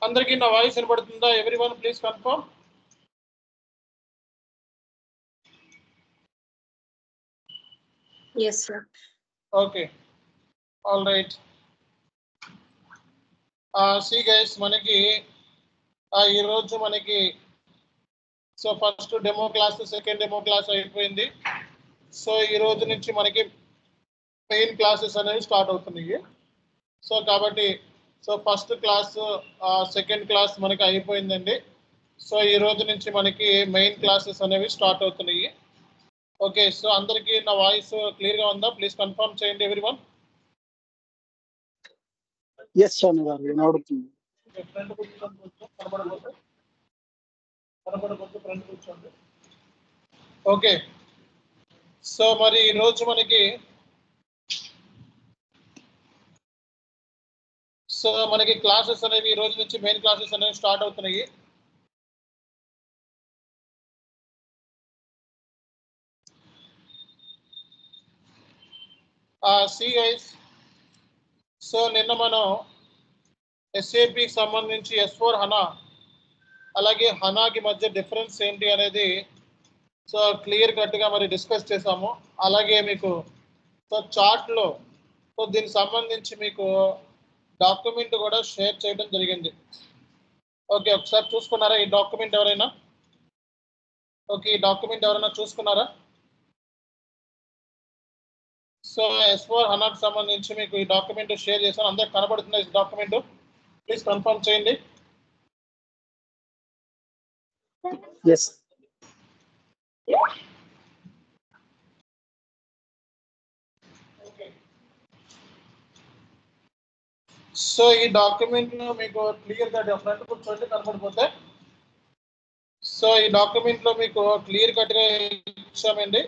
అందరికీ నా వాయిస్ వినపడుతుందా? Everyone please confirm. Yes, sir. Okay. All right. See guys, మనకి ఈ రోజు మనకి so first demo class, second demo class అయిపోయింది. సో ఈ రోజు నుంచి మనకి మెయిన్ క్లాసెస్ అనేవి స్టార్ట్ అవుతున్నాయి. సో కాబట్టి so first class, second class మనకి అయిపోయిందండి. సో ఈ రోజు నుంచి మనకి మెయిన్ క్లాసెస్ అనేవి స్టార్ట్ అవుతున్నాయి. ఓకే, సో అందరికీ నా వాయిస్ క్లియర్గా ఉందా? ప్లీజ్ కన్ఫర్మ్ చేయండి ఎవ్రీవన్. ఎస్ స్వామి గారు వినబడుతుంది. ఫ్రంట్ కూర్చోండి, కొంచెం కనబడకపోతే ఫ్రంట్ కూర్చోండి. ఓకే, సో మరి ఈరోజు మనకి క్లాసెస్ అనేవి ఈ రోజు నుంచి మెయిన్ క్లాసెస్ అనేవి స్టార్ట్ అవుతున్నాయి. సి గైస్, సో నిన్న మనం ఎస్ఏపికి సంబంధించి S4 హనా అలాగే హనాకి మధ్య డిఫరెన్స్ ఏంటి అనేది సో క్లియర్ కట్గా మరి డిస్కస్ చేసాము. అలాగే మీకు సో చార్ట్లో సో దీనికి సంబంధించి మీకు డాక్యుమెంట్ కూడా షేర్ చేయడం జరిగింది. ఓకే, ఒకసారి చూసుకున్నారా ఈ డాక్యుమెంట్ ఎవరైనా? ఓకే, ఈ డాక్యుమెంట్ ఎవరైనా చూసుకున్నారా? సో S4 హనాకి సంబంధించి మీకు ఈ డాక్యుమెంట్ షేర్ చేశాను. అందరికి కనబడుతుంది ఈ డాక్యుమెంట్? ప్లీజ్ కన్ఫర్మ్ చేయండి. ఎస్ సో ఈ డాక్యుమెంట్ లో మీకు క్లియర్ గా ఫ్రంట్ కూర్చోండి కనబడిపోతే. సో ఈ డాక్యుమెంట్ లో మీకు క్లియర్ కట్ గా ఇచ్చామండి.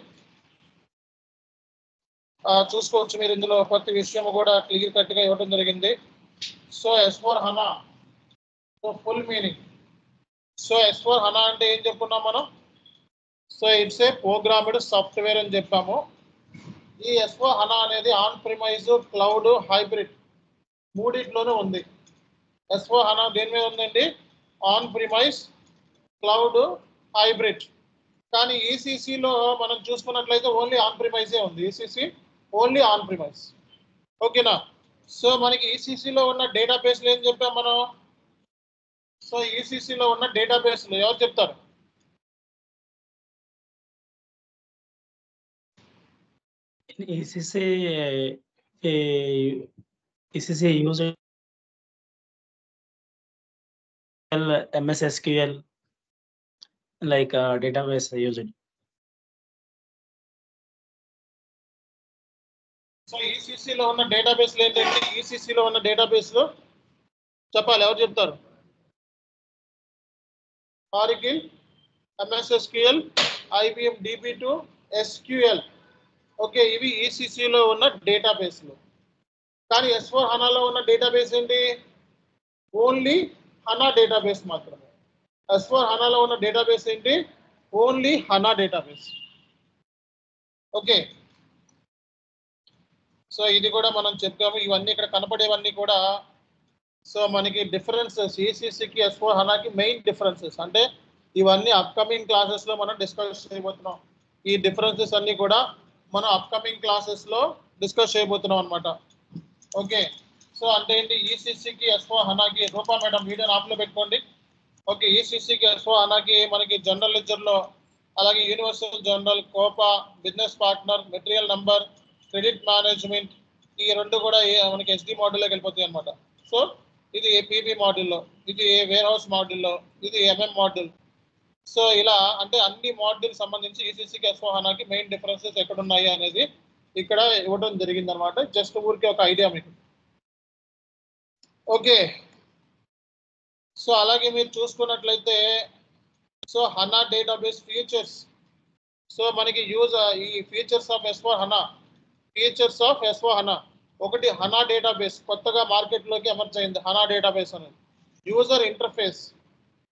చూసుకోవచ్చు మీరు, ఇందులో ప్రతి విషయం కూడా క్లియర్ కట్ గా ఇవ్వడం జరిగింది. So S4 HANA so full meaning. So S4 HANA అంటే ఏం చెప్పుకున్నాం మనం? So it's a programmed software అని చెప్పాము. ఈ S4 హనా అనేది ఆన్ ప్రిమైజ్, క్లౌడ్, హైబ్రిడ్ మూడిట్లోనే ఉంది. S4 హనా దేని మీద ఉందండి? On premise, cloud, hybrid. కానీ ఈసీసీలో మనం చూసుకున్నట్లయితే ఓన్లీ ఆన్ ప్రిమైజే ఉంది. ECC only on premise. ఓకేనా? సో మనకి ఈసీసీలో ఉన్న డేటాబేస్లు ఏం చెప్పాం మనం? సో ఈసీసీలో ఉన్న డేటాబేస్లు ఎవరు చెప్తారు? ECC use MS SQL like database using. So ఈసీసీలో ఉన్న డేటాబేస్లు ఏంటంటే, ఈసీసీలో ఉన్న డేటాబేస్లు చెప్పాలి, ఎవరు చెప్తారు? Oracle, MS SQL, IBM DB2, SQL. Okay, ఇవి ఈసీసీలో ఉన్న డేటాబేస్లు. కానీ S4 హనాలో ఉన్న డేటాబేస్ ఏంటి? ఓన్లీ హనా డేటాబేస్ మాత్రమే. S4 హనాలో ఉన్న డేటాబేస్ ఏంటి? Only హనా database. ఓకే, సో ఇది కూడా మనం చెప్పాము. ఇవన్నీ ఇక్కడ కనపడేవన్నీ కూడా సో మనకి డిఫరెన్సెస్, ఈసీసీకి S4 హనాకి మెయిన్ డిఫరెన్సెస్. అంటే ఇవన్నీ అప్కమింగ్ క్లాసెస్లో మనం డిస్కస్ చేయబోతున్నాం. ఈ డిఫరెన్సెస్ అన్నీ కూడా మనం అప్కమింగ్ క్లాసెస్లో డిస్కస్ చేయబోతున్నాం అనమాట. ఓకే, సో అంటే ఏంటి? ఈసీసీకి S4 హనాకి, రూపా మేడం వీడియోని ఆఫ్లో పెట్టుకోండి. ఓకే, ఈసీసీకి S4 హనాకి మనకి జనరల్ లెడ్జర్లో, అలాగే universal general, Copa, business partner, material number, credit management, ఈ రెండు కూడా మనకి SD మోడల్లోకి వెళ్ళిపోతాయి అనమాట. సో ఇది PB మోడల్లో, ఇది వేర్ హౌస్ మోడల్లో, ఇది MM మోడల్. సో ఇలా అంటే అన్ని మోడల్ సంబంధించి ఈసీసీకి S4 హనాకి మెయిన్ డిఫరెన్సెస్ ఎక్కడ ఉన్నాయి అనేది ఇక్కడ ఇవ్వడం జరిగింది అనమాట. జస్ట్ ఊరికే ఒక ఐడియా మీకు. ఓకే, సో అలాగే మీరు చూసుకున్నట్లయితే so HANA database features. So మనకి ఈ features of S4 HANA, features of S4 HANA. ఒకటి హనా డేటాబేస్ కొత్తగా మార్కెట్లోకి ఎమర్జ్ అయింది. హనా డేటాబేస్ అనేది యూజర్ ఇంటర్ఫేస్.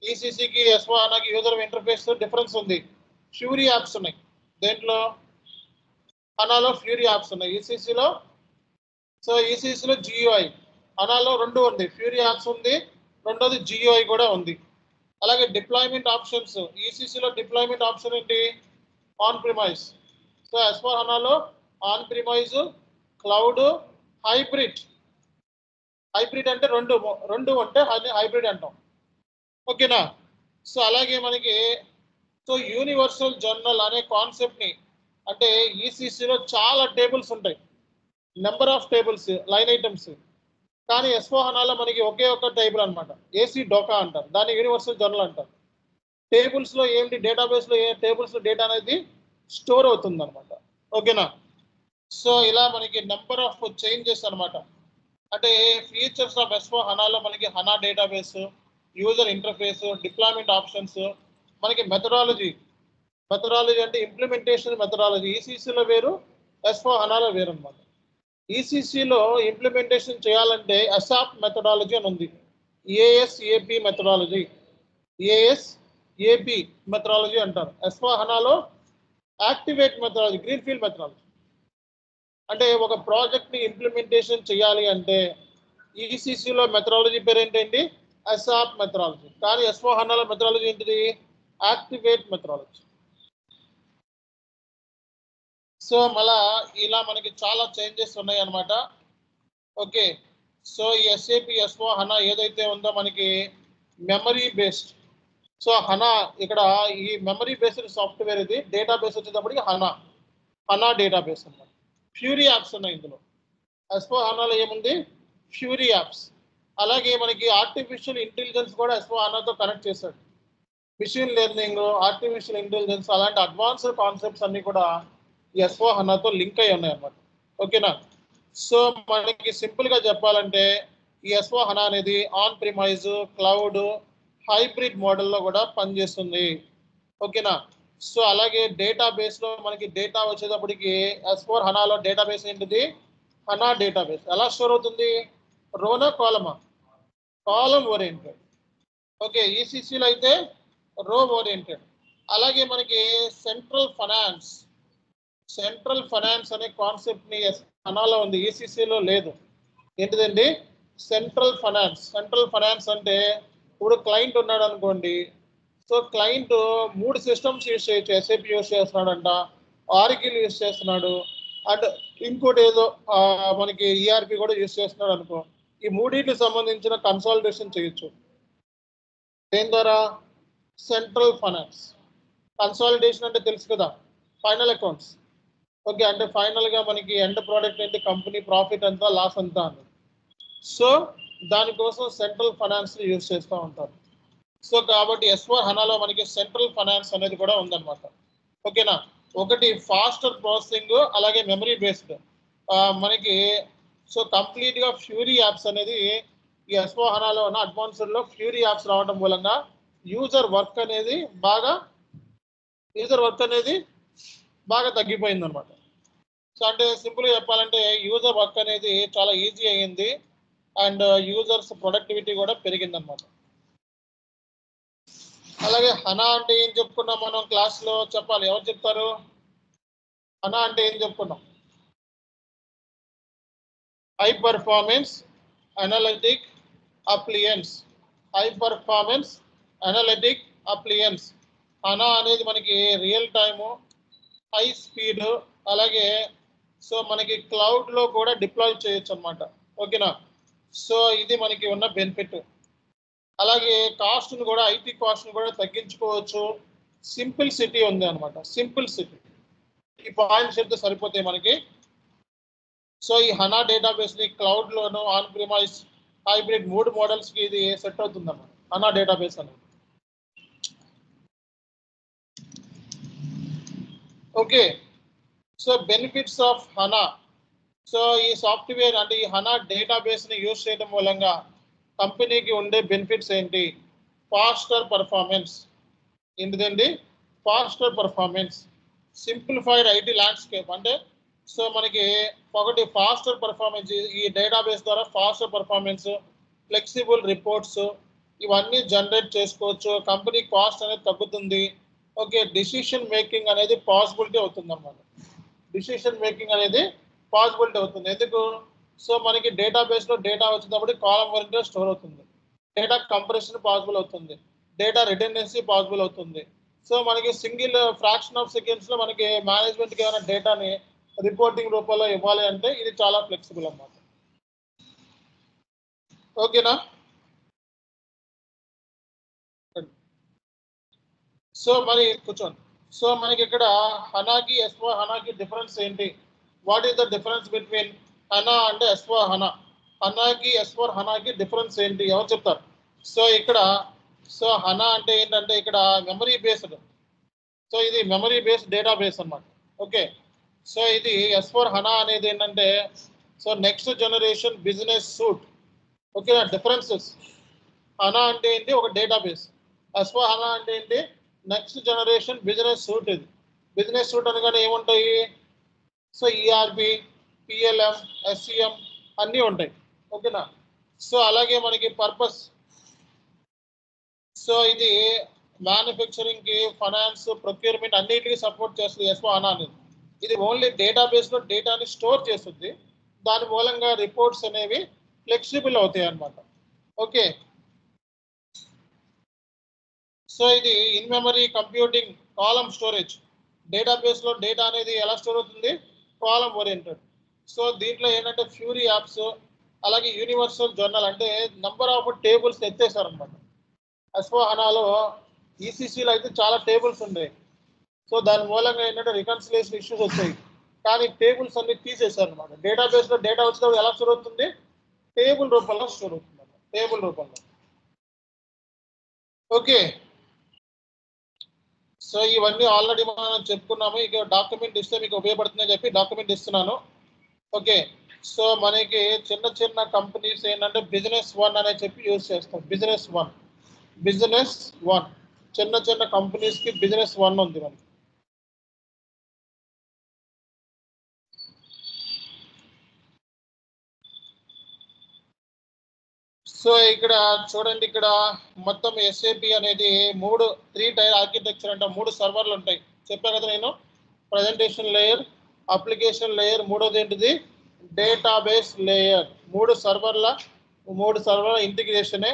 ఈసీసీకి S4 హనాకి యూజర్ ఇంటర్ఫేస్ డిఫరెన్స్ ఉంది. ఫ్యూరీ యాప్స్ ఉన్నాయి దేంట్లో? హనాలో ఫ్యూరీ యాప్స్ ఉన్నాయి. ఈసీసీలో GUI, హనాలో రెండు ఉంది. ఫ్యూరీ యాప్స్ ఉంది, రెండోది జియోఐ కూడా ఉంది. అలాగే డిప్లాయ్మెంట్ ఆప్షన్స్, ఈసీసీలో డిప్లాయ్మెంట్ ఆప్షన్ ఏంటి? On premise. సో S4 హనాలో on premise, cloud, hybrid. Hybrid అంటే రెండు అంటే హైబ్రిడ్ అంటాం. ఓకేనా? సో అలాగే మనకి సో యూనివర్సల్ జర్నల్ అనే కాన్సెప్ట్ని, అంటే ఈసీసీలో చాలా టేబుల్స్ ఉంటాయి, number of tables, line items. కానీ S4 హనాలో మనకి ఒకే ఒక టేబుల్ అనమాట, ఏసీ డోకా అంటారు, దాన్ని యూనివర్సల్ జర్నల్ అంటారు. టేబుల్స్లో ఏంటి, డేటాబేస్లో ఏ టేబుల్స్లో డేటా అనేది స్టోర్ అవుతుంది అనమాట. ఓకేనా? సో ఇలా మనకి నెంబర్ ఆఫ్ చేంజెస్ అనమాట. అంటే ఫీచర్స్ ఆఫ్ S4 హనాలో మనకి HANA database, user interface, deployment options, మనకి మెథడాలజీ అంటే ఇంప్లిమెంటేషన్ మెథడాలజీ ఈసీసీలో వేరు, S4 హనాలో వేరు అనమాట. ఈసీసీలో ఇంప్లిమెంటేషన్ చేయాలంటే అసాప్ మెథడాలజీ అని ఉంది, ఏఎస్ఏపి మెథడాలజీ, ఏఎస్ఏపి మెథడాలజీ అంటారు. S4 హనాలో activate methodology, green field methodology. అంటే ఒక ప్రాజెక్ట్ని ఇంప్లిమెంటేషన్ చేయాలి అంటే ఈసీసీలో మెథడాలజీ పేరు ఏంటండి? ASAP methodology. కానీ S4 హనాలో మెథడాలజీ ఏంటిది? Activate methodology. సో మళ్ళా ఇలా మనకి చాలా చేంజెస్ ఉన్నాయి అన్నమాట. ఓకే, సో ఈ ఎస్ఏపి S4 హనా ఏదైతే ఉందో మనకి మెమరీ బేస్డ్. సో హనా ఇక్కడ ఈ మెమరీ బేస్డ్ సాఫ్ట్వేర్, ఇది డేటాబేస్ వచ్చేటప్పటికి హనా డేటాబేస్ అన్నమాట. ఫ్యూరీ యాప్స్ ఉన్నాయి ఇందులో. S4 హనాలో ఏముంది? Fury apps. అలాగే మనకి ఆర్టిఫిషియల్ ఇంటెలిజెన్స్ కూడా S4 హనాతో కనెక్ట్ చేశాడు. మిషన్ లెర్నింగ్, ఆర్టిఫిషియల్ ఇంటెలిజెన్స్ అలాంటి అడ్వాన్స్డ్ కాన్సెప్ట్స్ అన్ని కూడా S4 హనాతో లింక్ అయి ఉన్నాయి అన్నమాట. ఓకేనా? సో మనకి సింపుల్గా చెప్పాలంటే ఈ S4 హనా అనేది ఆన్ ప్రిమైజ్, క్లౌడ్, హైబ్రిడ్ మోడల్లో కూడా పనిచేస్తుంది. ఓకేనా? సో అలాగే డేటాబేస్లో మనకి డేటా వచ్చేటప్పటికి S4 హనాలో డేటాబేస్ ఏంటిది? హనా డేటాబేస్. ఎలా స్టోర్ అవుతుంది? రోనా కాలమా? కాలం ఓరియంటెడ్. ఓకే, ఈసీసీలో అయితే రో ఓరియంటెడ్. అలాగే మనకి సెంట్రల్ ఫైనాన్స్ అనే కాన్సెప్ట్ని హనాలో ఉంది, ఈసీసీలో లేదు. ఏంటిదండి? సెంట్రల్ ఫైనాన్స్ అంటే ఇప్పుడు క్లయింట్ ఉన్నాడు అనుకోండి. సో క్లయింట్ 3 సిస్టమ్స్ యూజ్ చేయొచ్చు. ఎస్ఏపి యూజ్ చేస్తున్నాడంట, ఆర్కిల్ యూజ్ చేస్తున్నాడు, అండ్ ఇంకోటి ఏదో మనకి ఈఆర్పి కూడా యూజ్ చేస్తున్నాడు అనుకో. ఈ మూడింటికి సంబంధించిన కన్సాలిడేషన్ చేయొచ్చు. దేని ద్వారా? Central finance. కన్సాలిడేషన్ అంటే తెలుసు కదా, ఫైనల్ అకౌంట్స్. ఓకే, అంటే ఫైనల్గా మనకి ఎండ్ ప్రోడక్ట్ ఏంటి, కంపెనీ ప్రాఫిట్ ఎంత, లాస్ ఎంత అని. సో దానికోసం సెంట్రల్ ఫైనాన్స్ యూజ్ చేస్తూ ఉంటారు. సో కాబట్టి S4 హనాలో మనకి సెంట్రల్ ఫైనాన్స్ అనేది కూడా ఉందన్నమాట. ఓకేనా? ఒకటి ఫాస్టర్ ప్రాసెసింగ్, అలాగే మెమరీ బేస్డ్ మనకి. సో కంప్లీట్గా ఫ్యూరీ యాప్స్ అనేది ఈ S4 హనాలో ఉన్న అడ్వాన్స్డ్లో ఫ్యూరీ యాప్స్ రావడం మూలంగా యూజర్ వర్క్ అనేది బాగా తగ్గిపోయింది అనమాట. సో అంటే సింపుల్గా చెప్పాలంటే యూజర్ వర్క్ అనేది చాలా ఈజీ అయ్యింది, అండ్ యూజర్స్ ప్రొడక్టివిటీ కూడా పెరిగిందనమాట. అలాగే హనా అంటే ఏం చెప్పుకున్నాం మనం క్లాస్లో? చెప్పాలి, ఎవరు చెప్తారు? హనా అంటే ఏం చెప్పుకున్నాం? High performance analytic appliance. HANA అనేది మనకి రియల్ టైము, హై స్పీడ్, అలాగే సో మనకి క్లౌడ్లో కూడా డిప్లాయ్ చేయొచ్చు అనమాట. ఓకేనా? సో ఇది మనకి ఉన్న బెనిఫిట్. అలాగే కాస్ట్ను కూడా, ఐటీ కాస్ట్ను కూడా తగ్గించుకోవచ్చు. సింపుల్ సిటీ ఉంది అనమాట. ఈ పాయింట్స్ చెప్తే సరిపోతాయి మనకి. సో ఈ హనా డేటాబేస్ని క్లౌడ్లోను, ఆన్ ప్రిమైజ్, హైబ్రిడ్ 3 మోడల్స్కి ఇది సెట్ అవుతుంది అన్నమాట, హనా డేటాబేస్ అనేది. Okay, so benefits of HANA. So ఈ సాఫ్ట్వేర్ అంటే ఈ హనా డేటాబేస్ని యూజ్ చేయడం మూలంగా కంపెనీకి ఉండే బెనిఫిట్స్ ఏంటి? Faster performance. ఏంటిదండి? Faster performance. Simplified IT landscape. అంటే సో మనకి ఒకటి ఫాస్టర్ పర్ఫార్మెన్స్, ఈ డేటాబేస్ ద్వారా ఫాస్టర్ పర్ఫార్మెన్స్, ఫ్లెక్సిబుల్ రిపోర్ట్స్ ఇవన్నీ జనరేట్ చేసుకోవచ్చు. కంపెనీ కాస్ట్ అనేది తగ్గుతుంది. ఓకే, డిసిషన్ మేకింగ్ అనేది పాసిబిలిటీ అవుతుంది అన్నమాట. ఎందుకు? సో మనకి డేటాబేస్లో డేటా వచ్చేటప్పుడు కాలం ఓరియంటెడ్ స్టోర్ అవుతుంది. డేటా కంప్రెషన్ పాసిబుల్ అవుతుంది, డేటా రిడెండెన్సీ పాసిబుల్ అవుతుంది. సో మనకి సింగిల్ ఫ్రాక్షన్ ఆఫ్ సెకండ్స్ లో మనకి మేనేజ్మెంట్కి ఏమైనా డేటాని రిపోర్టింగ్ రూపంలో ఇవ్వాలి అంటే ఇది చాలా ఫ్లెక్సిబుల్ అన్నమాట. ఓకేనా? సో మరి కూర్చోండి. సో మనకి ఇక్కడ హనాకి ఎస్వా హనాకి డిఫరెన్స్ ఏంటి? What is the difference between HANA అంటే ఎస్వా హనా, హనాకి ఎస్వర్ హనాకి డిఫరెన్స్ ఏంటి? ఎవరు చెప్తారు? సో ఇక్కడ సో హనా అంటే ఏంటంటే ఇక్కడ మెమరీ బేస్డ్, సో ఇది మెమరీ బేస్డ్ డేటా బేస్ అన్నమాట. ఓకే, సో ఇది ఎస్వర్ హనా అనేది ఏంటంటే so next generation business suit. ఓకేనా? డిఫరెన్సెస్. హనా అంటే ఏంటి? ఒక డేటాబేస్. ఎస్వా హనా అంటే ఏంటి? Next generation business suit. ఇది బిజినెస్ సూట్ అనగానే ఏముంటాయి? సో ఈఆర్బి, పిఎల్ఎం, ఎస్సిఎం అన్నీ ఉంటాయి. ఓకేనా? సో అలాగే మనకి పర్పస్, సో ఇది మ్యానుఫ్యాక్చరింగ్ కి, ఫైనాన్స్, ప్రొక్యూర్మెంట్ అన్నిటికీ సపోర్ట్ చేస్తుంది ఎస్వా హనా అనేది. ఇది ఓన్లీ డేటాబేస్ లో డేటాని స్టోర్ చేస్తుంది, దాని మూలంగా రిపోర్ట్స్ అనేవి ఫ్లెక్సిబుల్ అవుతాయి అన్నమాట. ఓకే, సో ఇది in memory computing, column storage. Database లో డేటా అనేది ఎలా స్టోర్ అవుతుంది? Column oriented. సో దీంట్లో ఏంటంటే ఫ్యూరీ యాప్స్, అలాగే యూనివర్సల్ జర్నల్ అంటే నంబర్ ఆఫ్ టేబుల్స్ ఎత్తేసారనమాట. ఎస్వా హనాలో ఈసీసీలో అయితే చాలా టేబుల్స్ ఉన్నాయి. సో దాని మూలంగా ఏంటంటే రికన్సిలేషన్ ఇష్యూస్ వచ్చాయి, కానీ టేబుల్స్ అన్ని తీసేశారనమాట. డేటాబేస్ లో డేటా వచ్చినప్పుడు ఎలా స్టోర్ అవుతుంది? టేబుల్ రూపంలో స్టోర్ అవుతుంది, టేబుల్ రూపంలో. ఓకే, సో ఇవన్నీ ఆల్రెడీ మనం చెప్పుకున్నాము. ఇక డాక్యుమెంట్ ఇస్తే మీకు ఉపయోగపడుతుందని చెప్పి డాక్యుమెంట్ ఇస్తున్నాను. ఓకే, సో మనకి చిన్న చిన్న కంపెనీస్ ఏంటంటే బిజినెస్ వన్ అనే చెప్పి యూజ్ చేస్తాం. Business one, business one. చిన్న చిన్న కంపెనీస్ కి బిజినెస్ వన్ ఉంది మనకి. సో ఇక్కడ చూడండి, ఇక్కడ మొత్తం ఎస్ఏపి అనేది త్రీ టైర్ ఆర్కిటెక్చర్ అంటే 3 సర్వర్లు ఉంటాయి. చెప్పా కదా నేను, ప్రజెంటేషన్ లేయర్, అప్లికేషన్ లేయర్, మూడోది ఏంటిది? Database layer. 3 సర్వర్ల ఇంటిగ్రేషనే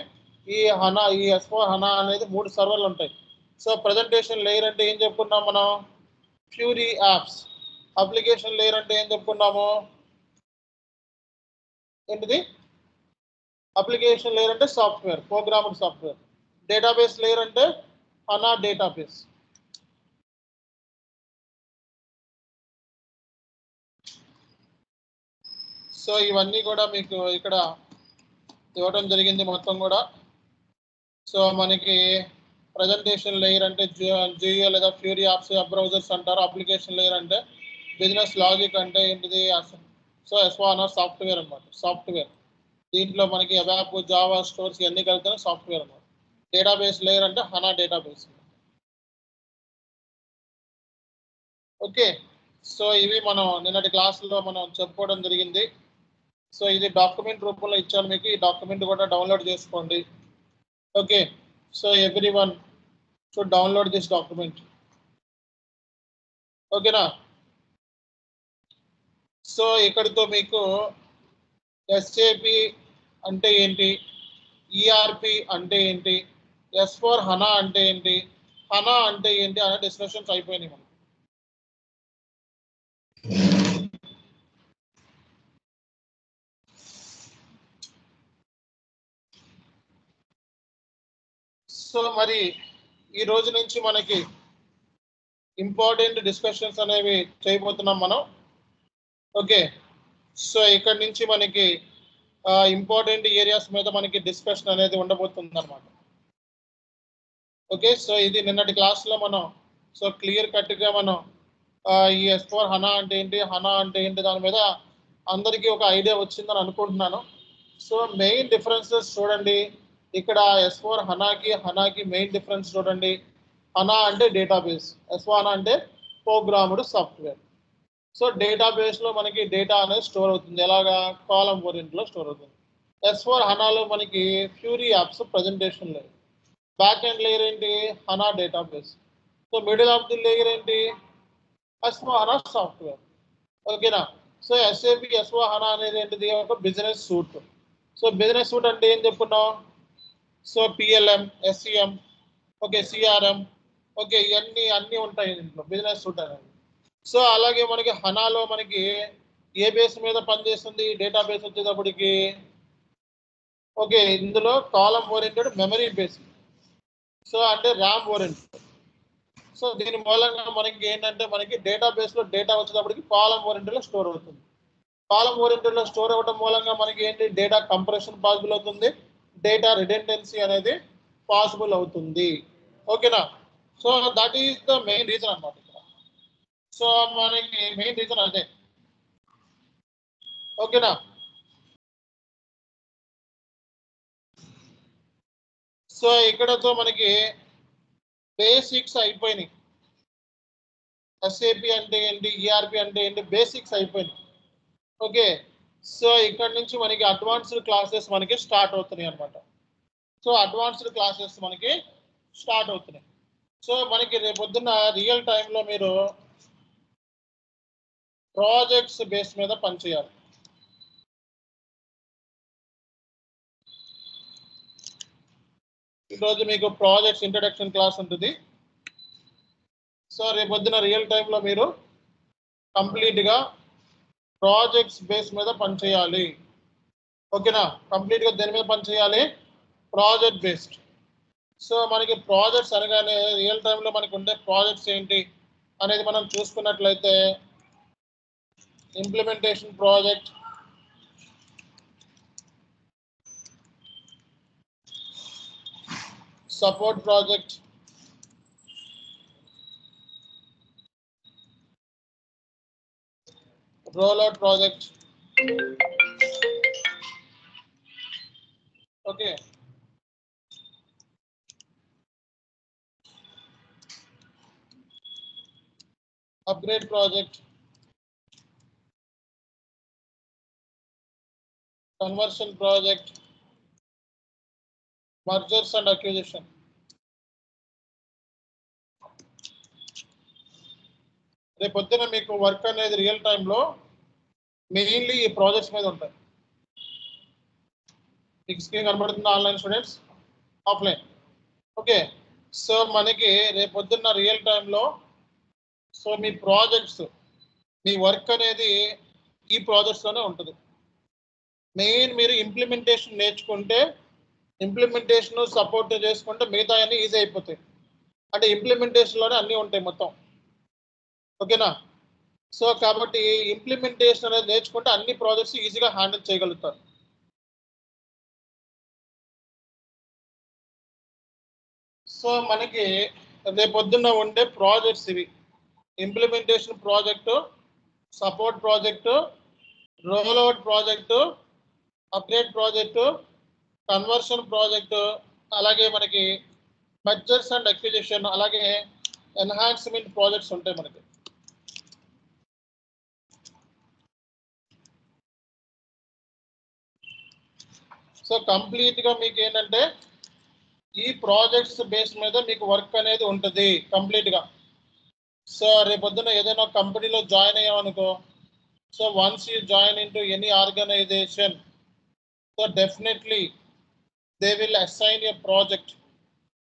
ఈ హనా, ఈ ఎస్వా హనా అనేది 3 సర్వర్లు ఉంటాయి. సో ప్రజెంటేషన్ లేయర్ అంటే ఏం చెప్పుకున్నాం మనం? Fury apps. అప్లికేషన్ లేయర్ అంటే ఏం చెప్పుకున్నాము? ఏంటిది? అప్లికేషన్ లేయర్ అంటే software, programmed software. Database layer అంటే హనా డేటాబేస్. సో ఇవన్నీ కూడా మీకు ఇక్కడ ఇవ్వడం జరిగింది మొత్తం కూడా. సో మనకి ప్రజెంటేషన్ లేయర్ అంటే జియో లేదా ఫ్యూరీ యాప్స్, వెబ్ బ్రౌజర్స్ అంటారు. అప్లికేషన్ లేయర్ అంటే బిజినెస్ లాజిక్ అంటే ఏంటిది? సో ఎస్వా హనా సాఫ్ట్వేర్ అన్నమాట, సాఫ్ట్వేర్. దీంట్లో మనకి అబాప్, జావా, స్టోర్స్ ఇవన్నీ కలిపితే సాఫ్ట్వేర్ అన్నమాట. డేటాబేస్ లేయర్ అంటే హనా డేటాబేస్. ఓకే, సో ఇవి మనం నిన్నటి క్లాసులో మనం చెప్పుకోవడం జరిగింది. సో ఇది డాక్యుమెంట్ రూపంలో ఇచ్చాను మీకు, ఈ డాక్యుమెంట్ కూడా డౌన్లోడ్ చేసుకోండి. Okay, so every one should download this document. ఓకేనా? సో ఇక్కడితో మీకు ఎస్ఏపి అంటే ఏంటి, ఈఆర్పి అంటే ఏంటి, ఎస్4 హనా అంటే ఏంటి, హనా అంటే ఏంటి అనే డిస్కషన్స్ అయిపోయినాయి మనకి. సో మరి ఈ రోజు నుంచి మనకి ఇంపార్టెంట్ డిస్కషన్స్ అనేవి చేయబోతున్నాం మనం. ఓకే, సో ఇక్కడ నుంచి మనకి ఇంపార్టెంట్ ఏరియాస్ మీద మనకి డిస్కషన్ అనేది ఉండబోతుంది అనమాట. ఓకే, సో ఇది నిన్నటి క్లాస్లో మనం సో క్లియర్ కట్గా మనం ఈ ఎస్4 హనా అంటే ఏంటి, హనా అంటే ఏంటి, దాని మీద అందరికీ ఒక ఐడియా వచ్చిందని అనుకుంటున్నాను. సో మెయిన్ డిఫరెన్సెస్ చూడండి, ఇక్కడ ఎస్4 హనాకి మెయిన్ డిఫరెన్స్ చూడండి. హనా అంటే డేటాబేస్, ఎస్వా హనా అంటే ప్రోగ్రామ్డ్ సాఫ్ట్వేర్. సో డేటాబేస్లో మనకి డేటా అనేది స్టోర్ అవుతుంది, ఎలాగా? కాలమ్ ఓరియంట్లో స్టోర్ అవుతుంది. ఎస్4 హనాలో మనకి Fiori apps presentation layer. Back end layer ఏంటి? HANA database. So middle of the layer ఏంటి? ఎస్వా హనా సాఫ్ట్వేర్. ఓకేనా? సో ఎస్ఏపి ఎస్వా హనా అనేది ఏంటిది? ఒక business suite. So business suite అంటే ఏం చెప్పుకున్నాం? So PLM, SCM, okay, CRM, okay, ఇవన్నీ అన్నీ ఉంటాయి దీంట్లో, బిజినెస్ సూట్ అనేది. సో అలాగే మనకి హనాలో మనకి ఏ బేస్ మీద పనిచేస్తుంది డేటాబేస్ వచ్చేటప్పటికి, ఓకే, ఇందులో కాలం ఓరియంటెడ్, మెమరీ బేస్, సో అంటే ర్యామ్ ఓరియంటెడ్. సో దీని మూలంగా మనకి ఏంటంటే మనకి డేటాబేస్లో డేటా వచ్చేటప్పటికి కాలం ఓరియంటెడ్లో స్టోర్ అవుతుంది. కాలం ఓరియంటెడ్లో స్టోర్ అవ్వడం మూలంగా మనకి ఏంటి డేటా కంప్రెషన్ పాసిబుల్ అవుతుంది, డేటా రిడెండెన్సీ అనేది పాసిబుల్ అవుతుంది. ఓకేనా? So that is the main reason అన్నమాట ఇక్కడ. సో మనకి మెయిన్ రీజన్ అదే. ఓకేనా? సో ఇక్కడతో మనకి బేసిక్స్ అయిపోయినాయి. ఎస్ఏపి అంటే ఏంటి, ఈఆర్పి అంటే ఏంటి, బేసిక్స్ అయిపోయినాయి. ఓకే, సో ఇక్కడ నుంచి మనకి అడ్వాన్స్డ్ క్లాసెస్ మనకి స్టార్ట్ అవుతున్నాయి అన్నమాట. సో అడ్వాన్స్డ్ క్లాసెస్ మనకి స్టార్ట్ అవుతున్నాయి. సో మనకి రేపొద్దున రియల్ టైంలో మీరు ప్రాజెక్ట్స్ బేస్ మీద పనిచేయాలి. ఈరోజు మీకు ప్రాజెక్ట్స్ ఇంట్రడక్షన్ క్లాస్ ఉంటుంది. సో రేపొద్దున రియల్ టైంలో మీరు కంప్లీట్గా ప్రాజెక్ట్స్ బేస్ మీద పనిచేయాలి. ఓకేనా? కంప్లీట్గా దేని మీద పనిచేయాలి? Project based. సో మనకి ప్రాజెక్ట్స్ అనగానే రియల్ టైంలో మనకు ఉండే ప్రాజెక్ట్స్ ఏంటి అనేది మనం చూసుకున్నట్లయితే implementation project, support project, rollout project, okay, upgrade project, conversion project, mergers and acquisition. రేపొద్దున మీకు వర్క్ అనేది రియల్ టైంలో మెయిన్లీ ఈ ప్రాజెక్ట్స్ మీద ఉంటాయి. మీకు స్క్రీన్ కనబడుతుంది online students, offline. Okay, so మనకి రేపొద్దున్న రియల్ టైంలో సో మీ ప్రాజెక్ట్స్, మీ వర్క్ అనేది ఈ ప్రాజెక్ట్స్లోనే ఉంటుంది. మెయిన్ మీరు ఇంప్లిమెంటేషన్ నేర్చుకుంటే, ఇంప్లిమెంటేషన్ సపోర్ట్ చేసుకుంటే మిగతా అన్నీ ఈజీ అయిపోతాయి. అంటే ఇంప్లిమెంటేషన్లోనే అన్నీ ఉంటాయి మొత్తం. ఓకేనా? సో కాబట్టి ఇంప్లిమెంటేషన్ అనేది నేర్చుకుంటే అన్ని ప్రాజెక్ట్స్ ఈజీగా హ్యాండిల్ చేయగలుగుతారు. సో మనకి రేపొద్దున్న ఉండే ప్రాజెక్ట్స్ ఇవి: implementation project, support project, rollout project, upgrade project, conversion project, అలాగే మనకి మెర్జర్స్ అండ్ అక్విజిషన్, అలాగే ఎన్హాన్స్మెంట్ ప్రాజెక్ట్స్ ఉంటాయి మనకి. సో కంప్లీట్గా మీకు ఏంటంటే ఈ ప్రాజెక్ట్స్ బేస్ మీద మీకు వర్క్ అనేది ఉంటుంది కంప్లీట్గా. సో రేపొద్దున ఏదైనా కంపెనీలో జాయిన్ అయ్యామనుకో, so once you join in to any organization, so definitely they will assign a project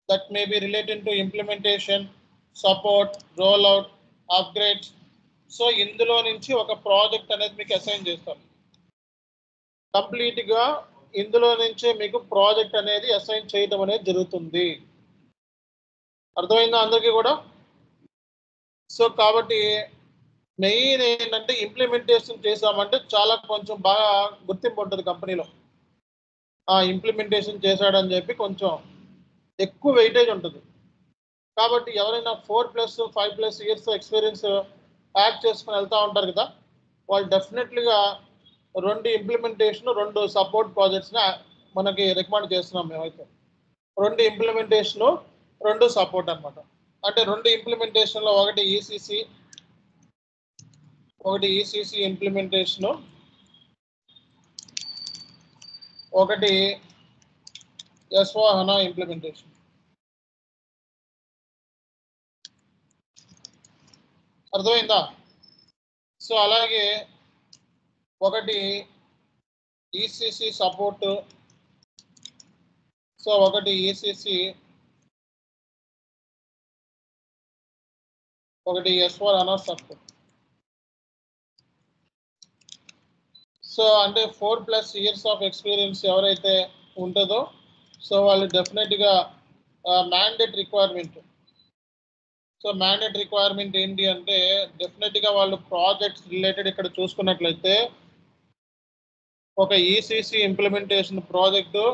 that may be related to implementation, support, rollout, upgrades. So ఇందులో నుంచి ఒక ప్రాజెక్ట్ అనేది మీకు అసైన్ చేస్తారు. కంప్లీట్గా ఇందులో నుంచే మీకు ప్రాజెక్ట్ అనేది అసైన్ చేయడం అనేది జరుగుతుంది. అర్థమైందా అందరికీ కూడా? సో కాబట్టి మెయిన్ ఏంటంటే ఇంప్లిమెంటేషన్ చేసామంటే చాలా కొంచెం బాగా గుర్తింపు ఉంటుంది కంపెనీలో. ఇంప్లిమెంటేషన్ చేశాడని చెప్పి కొంచెం ఎక్కువ వెయిటేజ్ ఉంటుంది. కాబట్టి ఎవరైనా 4+ 5+ ఇయర్స్ ఎక్స్పీరియన్స్ యాడ్ చేసుకుని వెళ్తూ ఉంటారు కదా, వాళ్ళు డెఫినెట్లీగా 2 ఇంప్లిమెంటేషన్, 2 సపోర్ట్ ప్రాజెక్ట్స్ని మనకి రికమెండ్ చేస్తున్నాం మేమైతే. 2 ఇంప్లిమెంటేషను, 2 సపోర్ట్ అనమాట. అంటే 2 ఇంప్లిమెంటేషన్లో ఒకటి ఈసీసీ ఇంప్లిమెంటేషను, ఒకటి S/4HANA ఇంప్లిమెంటేషన్. అర్థమైందా? సో అలాగే ఒకటి ఈసీసీ సపోర్ట్, సో ఒకటి ఈసీసీ, ఒకటి S4 HANA సపోర్ట్. సో అంటే 4+ ఇయర్స్ ఆఫ్ ఎక్స్పీరియన్స్ ఎవరైతే ఉంటుందో సో వాళ్ళు డెఫినెట్గా mandate requirement. So mandate requirement ఏంటి అంటే డెఫినెట్గా వాళ్ళు ప్రాజెక్ట్స్ రిలేటెడ్ ఇక్కడ చూసుకున్నట్లయితే ఒక ఈసీసీ ఇంప్లిమెంటేషన్ ప్రాజెక్టు,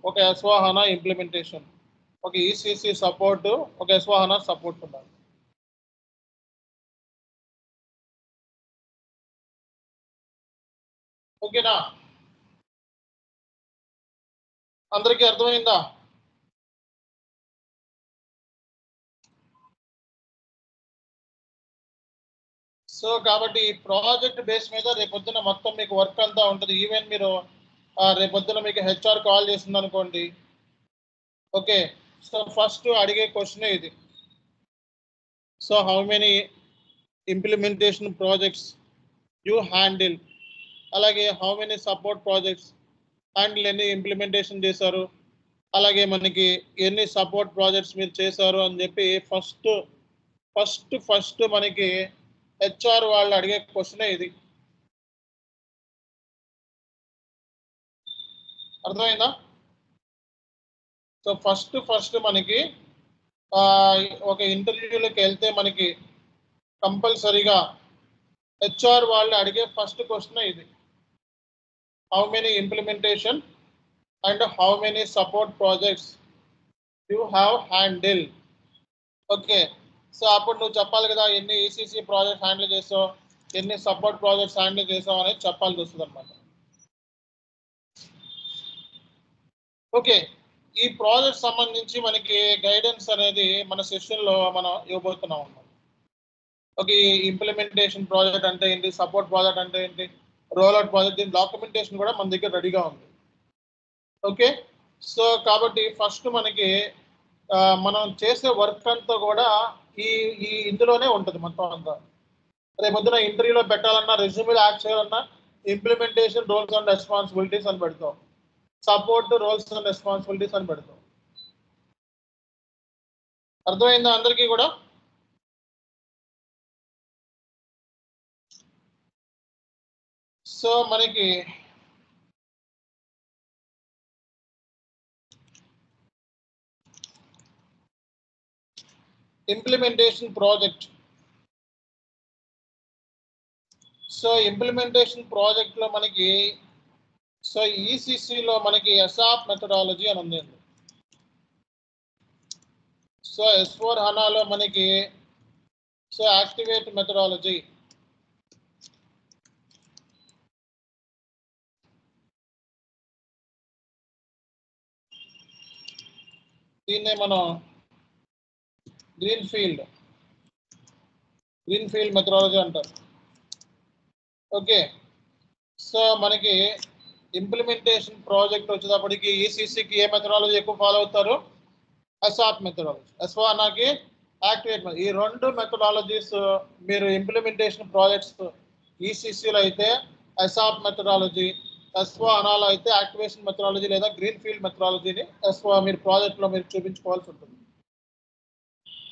ఒక S4 HANA ఇంప్లిమెంటేషన్, ఒక ఈసీసీ సపోర్టు, ఒక S4 HANA సపోర్ట్ ఉండాలి. ఓకేనా, అందరికీ అర్థమైందా? సో కాబట్టి ఈ ప్రాజెక్ట్ బేస్ మీద రేపొద్దున మొత్తం మీకు వర్క్ అంతా ఉంటుంది. ఈవెన్ మీరు రేపొద్దున మీకు హెచ్ఆర్ కాల్ చేసింది అనుకోండి, ఓకే, సో ఫస్ట్ అడిగే క్వశ్చన్ ఇది. So how many implementation projects you handle, అలాగే how many support projects handle, ఎన్ని ఇంప్లిమెంటేషన్ చేశారు, అలాగే మనకి ఎన్ని సపోర్ట్ ప్రాజెక్ట్స్ మీరు చేశారు అని చెప్పి ఫస్ట్ మనకి హెచ్ఆర్ వాళ్ళు అడిగే క్వశ్చనే ఇది. అర్థమైందా? సో ఫస్ట్ మనకి ఒక ఇంటర్వ్యూలోకి వెళ్తే మనకి కంపల్సరీగా హెచ్ఆర్ వాళ్ళు అడిగే ఫస్ట్ క్వశ్చన్ ఇది. How many implementation and how many support projects you have handle. Okay, so అప్పుడు నువ్వు చెప్పాలి కదా ఎన్ని ఈసీసీ ప్రాజెక్ట్స్ హ్యాండిల్ చేసావు, ఎన్ని సపోర్ట్ ప్రాజెక్ట్స్ హ్యాండిల్ చేసావు అనేది చెప్పాల్సి వస్తుంది అనమాట. ఓకే, ఈ ప్రాజెక్ట్ సంబంధించి మనకి గైడెన్స్ అనేది మన సెషన్లో మనం ఇవ్వబోతున్నాం అన్నమాట. ఓకే, ఇంప్లిమెంటేషన్ ప్రాజెక్ట్ అంటే ఏంటి, సపోర్ట్ ప్రాజెక్ట్ అంటే ఏంటి, రోల్ అవుట్ ప్రాజెక్ట్, దీని డాక్యుమెంటేషన్ కూడా మన దగ్గర రెడీగా ఉంది. ఓకే, సో కాబట్టి ఫస్ట్ మనకి మనం చేసే వర్క్ అంతా కూడా ఈ ఇందులోనే ఉంటుంది మొత్తం అంతా. రేపొద్దున ఇంటర్వ్యూలో పెట్టాలన్నా, రెజ్యూమేలో యాడ్ చేయాలన్నా ఇంప్లిమెంటేషన్ రోల్స్ అండ్ రెస్పాన్సిబిలిటీస్ అని పెడతాం, సపోర్ట్ రోల్స్ అండ్ రెస్పాన్సిబిలిటీస్ అని పెడతాం. అర్థమైందా అందరికీ కూడా? సో మనకి implementation project, so implementation project లో మనకి సో ఈసీసీలో మనకి ఎసాప్ మెథడాలజీ అని ఉంది. సో S4 HANAలో మనకి సో యాక్టివేట్ మెథడాలజీ, దీన్నే మనం గ్రీన్ ఫీల్డ్ మెథడాలజీ అంటారు. ఓకే, సో మనకి ఇంప్లిమెంటేషన్ ప్రాజెక్ట్ వచ్చేటప్పటికి ఈసీసీకి ఏ మెథడాలజీ ఎక్కువ ఫాలో అవుతారు, ఎసాప్ మెథడాలజీ. S4 HANAకి activate. ఈ రెండు మెథడాలజీస్ మీరు ఇంప్లిమెంటేషన్ ప్రాజెక్ట్స్ ఈసీసీలో అయితే ఎసాప్ మెథడాలజీ, S4 HANAలో అయితే యాక్టివేషన్ మెథడాలజీ లేదా గ్రీన్ ఫీల్డ్ మెథడాలజీని మీరు ప్రాజెక్ట్లో మీరు చూపించుకోవాల్సి ఉంటుంది.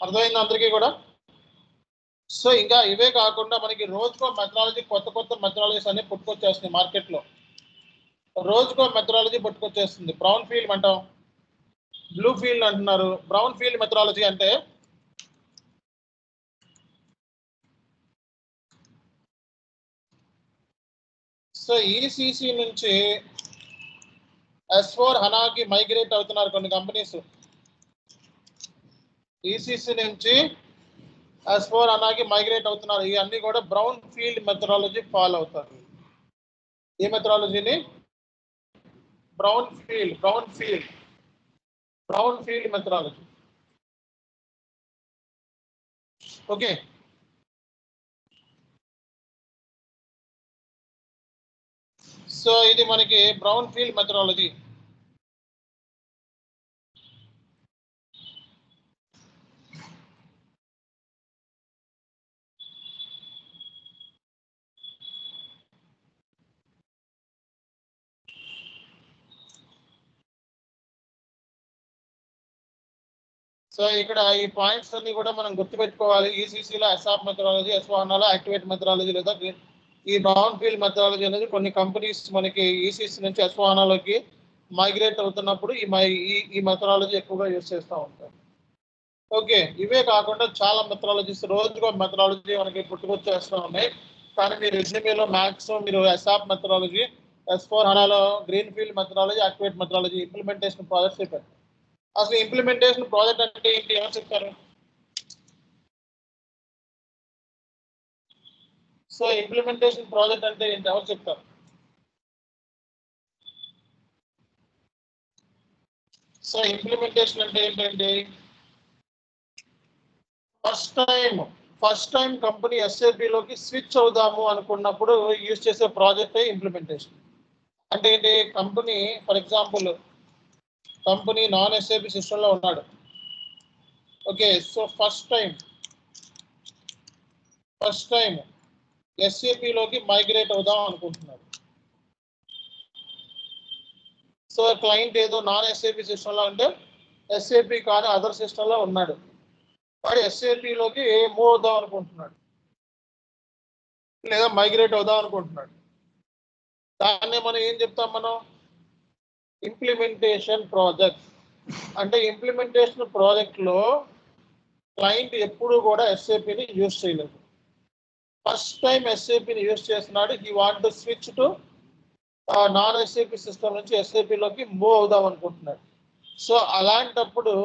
అర్థమైంది అందరికీ కూడా? సో ఇంకా ఇవే కాకుండా మనకి రోజుకో మెథడాలజీ, కొత్త మెథడాలజీస్ అన్ని పుట్టుకొచ్చేస్తున్నాయి మార్కెట్లో. రోజుకో మెథడాలజీ పుట్టుకొచ్చేస్తుంది. బ్రౌన్ ఫీల్డ్ అంటాం, బ్లూ ఫీల్డ్ అంటున్నారు. బ్రౌన్ ఫీల్డ్ మెథడాలజీ అంటే సో ఈసీసీ నుంచి S4 HANAకి మైగ్రేట్ అవుతున్నారు కొన్ని కంపెనీస్. ఈసీసీ నుంచి S4 HANAకి మైగ్రేట్ అవుతున్నారు. ఇవన్నీ కూడా బ్రౌన్ ఫీల్డ్ మెథడాలజీ ఫాలో అవుతారు. ఏ మెథడాలజీని? Brown field methodology. Okay, so ఇది మనకి బ్రౌన్ ఫీల్డ్ మెథడాలజీ. సో ఇక్కడ ఈ పాయింట్స్ అన్ని కూడా మనం గుర్తుపెట్టుకోవాలి. ఈసీసీలో అసాప్ మెథడాలజీ, S/4HANAలో యాక్టివేట్ మెథడాలజీ లేదా ఈ బ్రౌన్ ఫీల్డ్ మెథడాలజీ అనేది కొన్ని కంపెనీస్ మనకి ఈసీసీ నుంచి S/4HANAలోకి మైగ్రేట్ అవుతున్నప్పుడు ఈ మెథడాలజీ ఎక్కువగా యూజ్ చేస్తూ ఉంటారు. ఓకే, ఇవే కాకుండా చాలా మెథడాలజీస్ రోజుకో మెథడాలజీ మనకి పుట్టుకొచ్చేస్తూ ఉన్నాయి. కానీ మీ రెజ్యూమేలో మ్యాక్సిమం మీరు అసాప్ మెథడాలజీ, S/4HANAలో green field methodology, activate methodology, implementation projects చెప్పారు. అసలు ఇంప్లిమెంటేషన్ ప్రాజెక్ట్ అంటే ఏంటి, ఎవరు చెప్తారు? సో ఇంప్లిమెంటేషన్ ప్రాజెక్ట్ అంటే ఏంటి, ఎవరు చెప్తారు? సో ఇంప్లిమెంటేషన్ అంటే ఏంటంటే ఫస్ట్ టైం కంపెనీ ఎస్ఏపిలోకి స్విచ్ అవుదాము అనుకున్నప్పుడు యూజ్ చేసే ప్రాజెక్టే ఇంప్లిమెంటేషన్. అంటే ఏంటి, company for example company non SAP సిస్టంలో ఉన్నాడు. ఓకే, సో ఫస్ట్ టైం ఎస్ఏపిలోకి మైగ్రేట్ అవుదాం అనుకుంటున్నాడు. సో క్లయింట్ ఏదో నాన్ ఎస్ఏపి సిస్టంలో అంటే ఎస్ఏపి కాదు అదర్ సిస్టంలో ఉన్నాడు. వాడు ఎస్ఏపిలోకి మూవ్ అవుదాం అనుకుంటున్నాడు లేదా మైగ్రేట్ అవుదాం అనుకుంటున్నాడు. దాన్నే మనం ఏం చెప్తాం, మనం ఇంప్లిమెంటేషన్ ప్రాజెక్ట్. అంటే ఇంప్లిమెంటేషన్ ప్రాజెక్ట్లో క్లయింట్ ఎప్పుడు కూడా ఎస్ఏపిని యూజ్ చేయలేదు. ఫస్ట్ టైం ఎస్ఏపిని యూజ్ చేస్తున్నాడు. He want to switch to non SAP system నుంచి ఎస్ఏపిలోకి మూవ్ అవుదాం అనుకుంటున్నాడు. సో అలాంటప్పుడు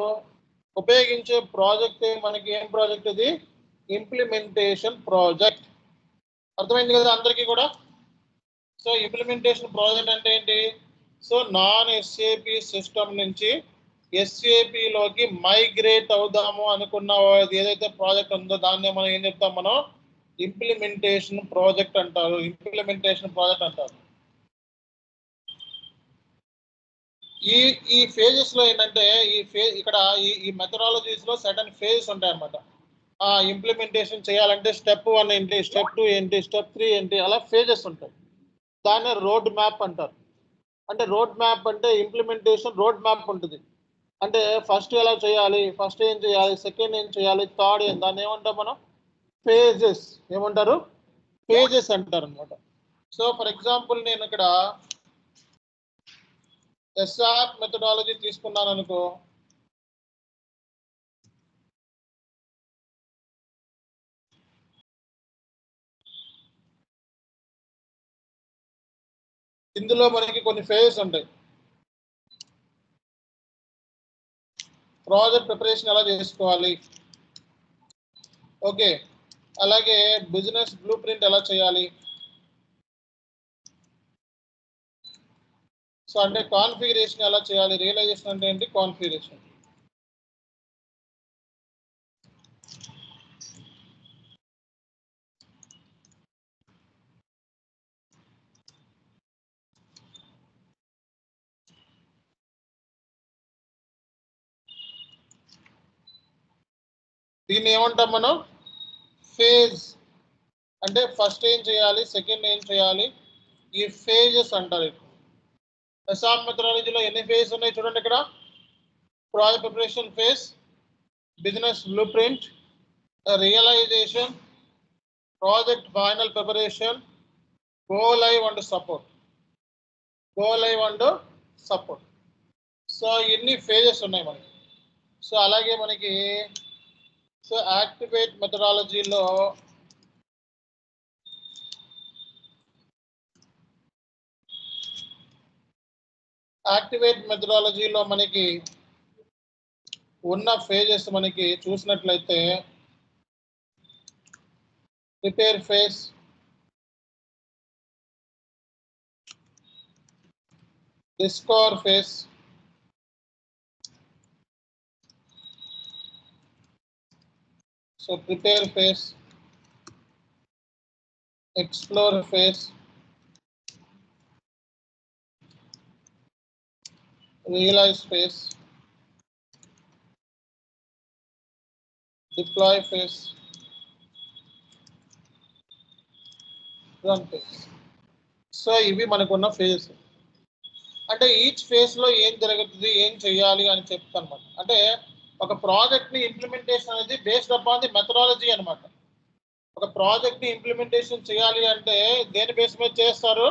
ఉపయోగించే ప్రాజెక్ట్ మనకి ఏం ప్రాజెక్ట్, ఇది ఇంప్లిమెంటేషన్ ప్రాజెక్ట్. అర్థమైంది కదా అందరికీ కూడా? సో ఇంప్లిమెంటేషన్ ప్రాజెక్ట్ అంటే ఏంటి, సో నాన్ ఎస్ఏపి సిస్టమ్ నుంచి ఎస్ఏపిలోకి మైగ్రేట్ అవుదాము అనుకున్న ఏదైతే ప్రాజెక్ట్ ఉందో దాన్నే మనం ఏం చెప్తాం, మనం ఇంప్లిమెంటేషన్ ప్రాజెక్ట్ అంటారు. ఈ ఫేజెస్ లో ఏంటంటే ఇక్కడ ఈ మెథడాలజీస్ లో సర్టన్ ఫేజెస్ ఉంటాయి అన్నమాట. ఇంప్లిమెంటేషన్ చేయాలంటే స్టెప్ 1 ఏంటి, స్టెప్ 2 ఏంటి, స్టెప్ 3 ఏంటి, అలా ఫేజెస్ ఉంటాయి. దాన్ని రోడ్ మ్యాప్ అంటారు. అంటే రోడ్ మ్యాప్ అంటే ఇంప్లిమెంటేషన్ రోడ్ మ్యాప్ ఉంటుంది. అంటే ఫస్ట్ ఎలా చేయాలి, ఫస్ట్ ఏం చేయాలి, సెకండ్ ఏం చేయాలి, థర్డ్ ఏం, దాన్ని ఏమంటాం మనం ఫేజెస్. ఏమంటారు? ఫేజెస్ అంటారు అనమాట. సో ఫర్ ఎగ్జాంపుల్ నేను ఇక్కడ ఎస్ఆప్ మెథడాలజీ తీసుకున్నాను అనుకో, ఇందులో మనకి కొన్ని ఫేజెస్ ఉంటాయి. ప్రాజెక్ట్ ప్రిపరేషన్ ఎలా చేసుకోవాలి, ఓకే, అలాగే బిజినెస్ బ్లూ ప్రింట్ ఎలా చేయాలి. సో అంటే కాన్ఫిగరేషన్ ఎలా చేయాలి, రియలైజేషన్ అంటే ఏంటి, కాన్ఫిగరేషన్. దీన్ని ఏమంటాం మనం ఫేజ్. అంటే ఫస్ట్ ఏం చేయాలి, సెకండ్ ఏం చేయాలి, ఈ ఫేజెస్ అంటారు. ఎస్ఆప్ మెథడాలజీలో ఎన్ని ఫేజ్ ఉన్నాయి చూడండి ఇక్కడ. Project preparation phase, business blueprint, realisation, project final preparation, go live and support. So ఇన్ని ఫేజెస్ ఉన్నాయి మనకి. సో అలాగే మనకి సో యాక్టివేట్ మెథడాలజీలో మనకి ఉన్న ఫేజెస్ మనకి చూసినట్లయితే prepare phase, discover phase, so prepare phase, explore phase, realise phase, deploy phase, run phase. So ఇవి మనకున్న ఫేజెస్. అంటే ఈచ్ ఫేజ్ లో ఏం జరుగుతుంది, ఏం చేయాలి అని చెప్తాను అనమాట. అంటే ఒక ప్రాజెక్ట్ ని ఇంప్లిమెంటేషన్ అనేది బేస్డ్ అపాన్ ది మెథడాలజీ అన్నమాట. ఒక ప్రాజెక్ట్ ని ఇంప్లిమెంటేషన్ చేయాలి అంటే దేని బేస్ మీద చేస్తారు?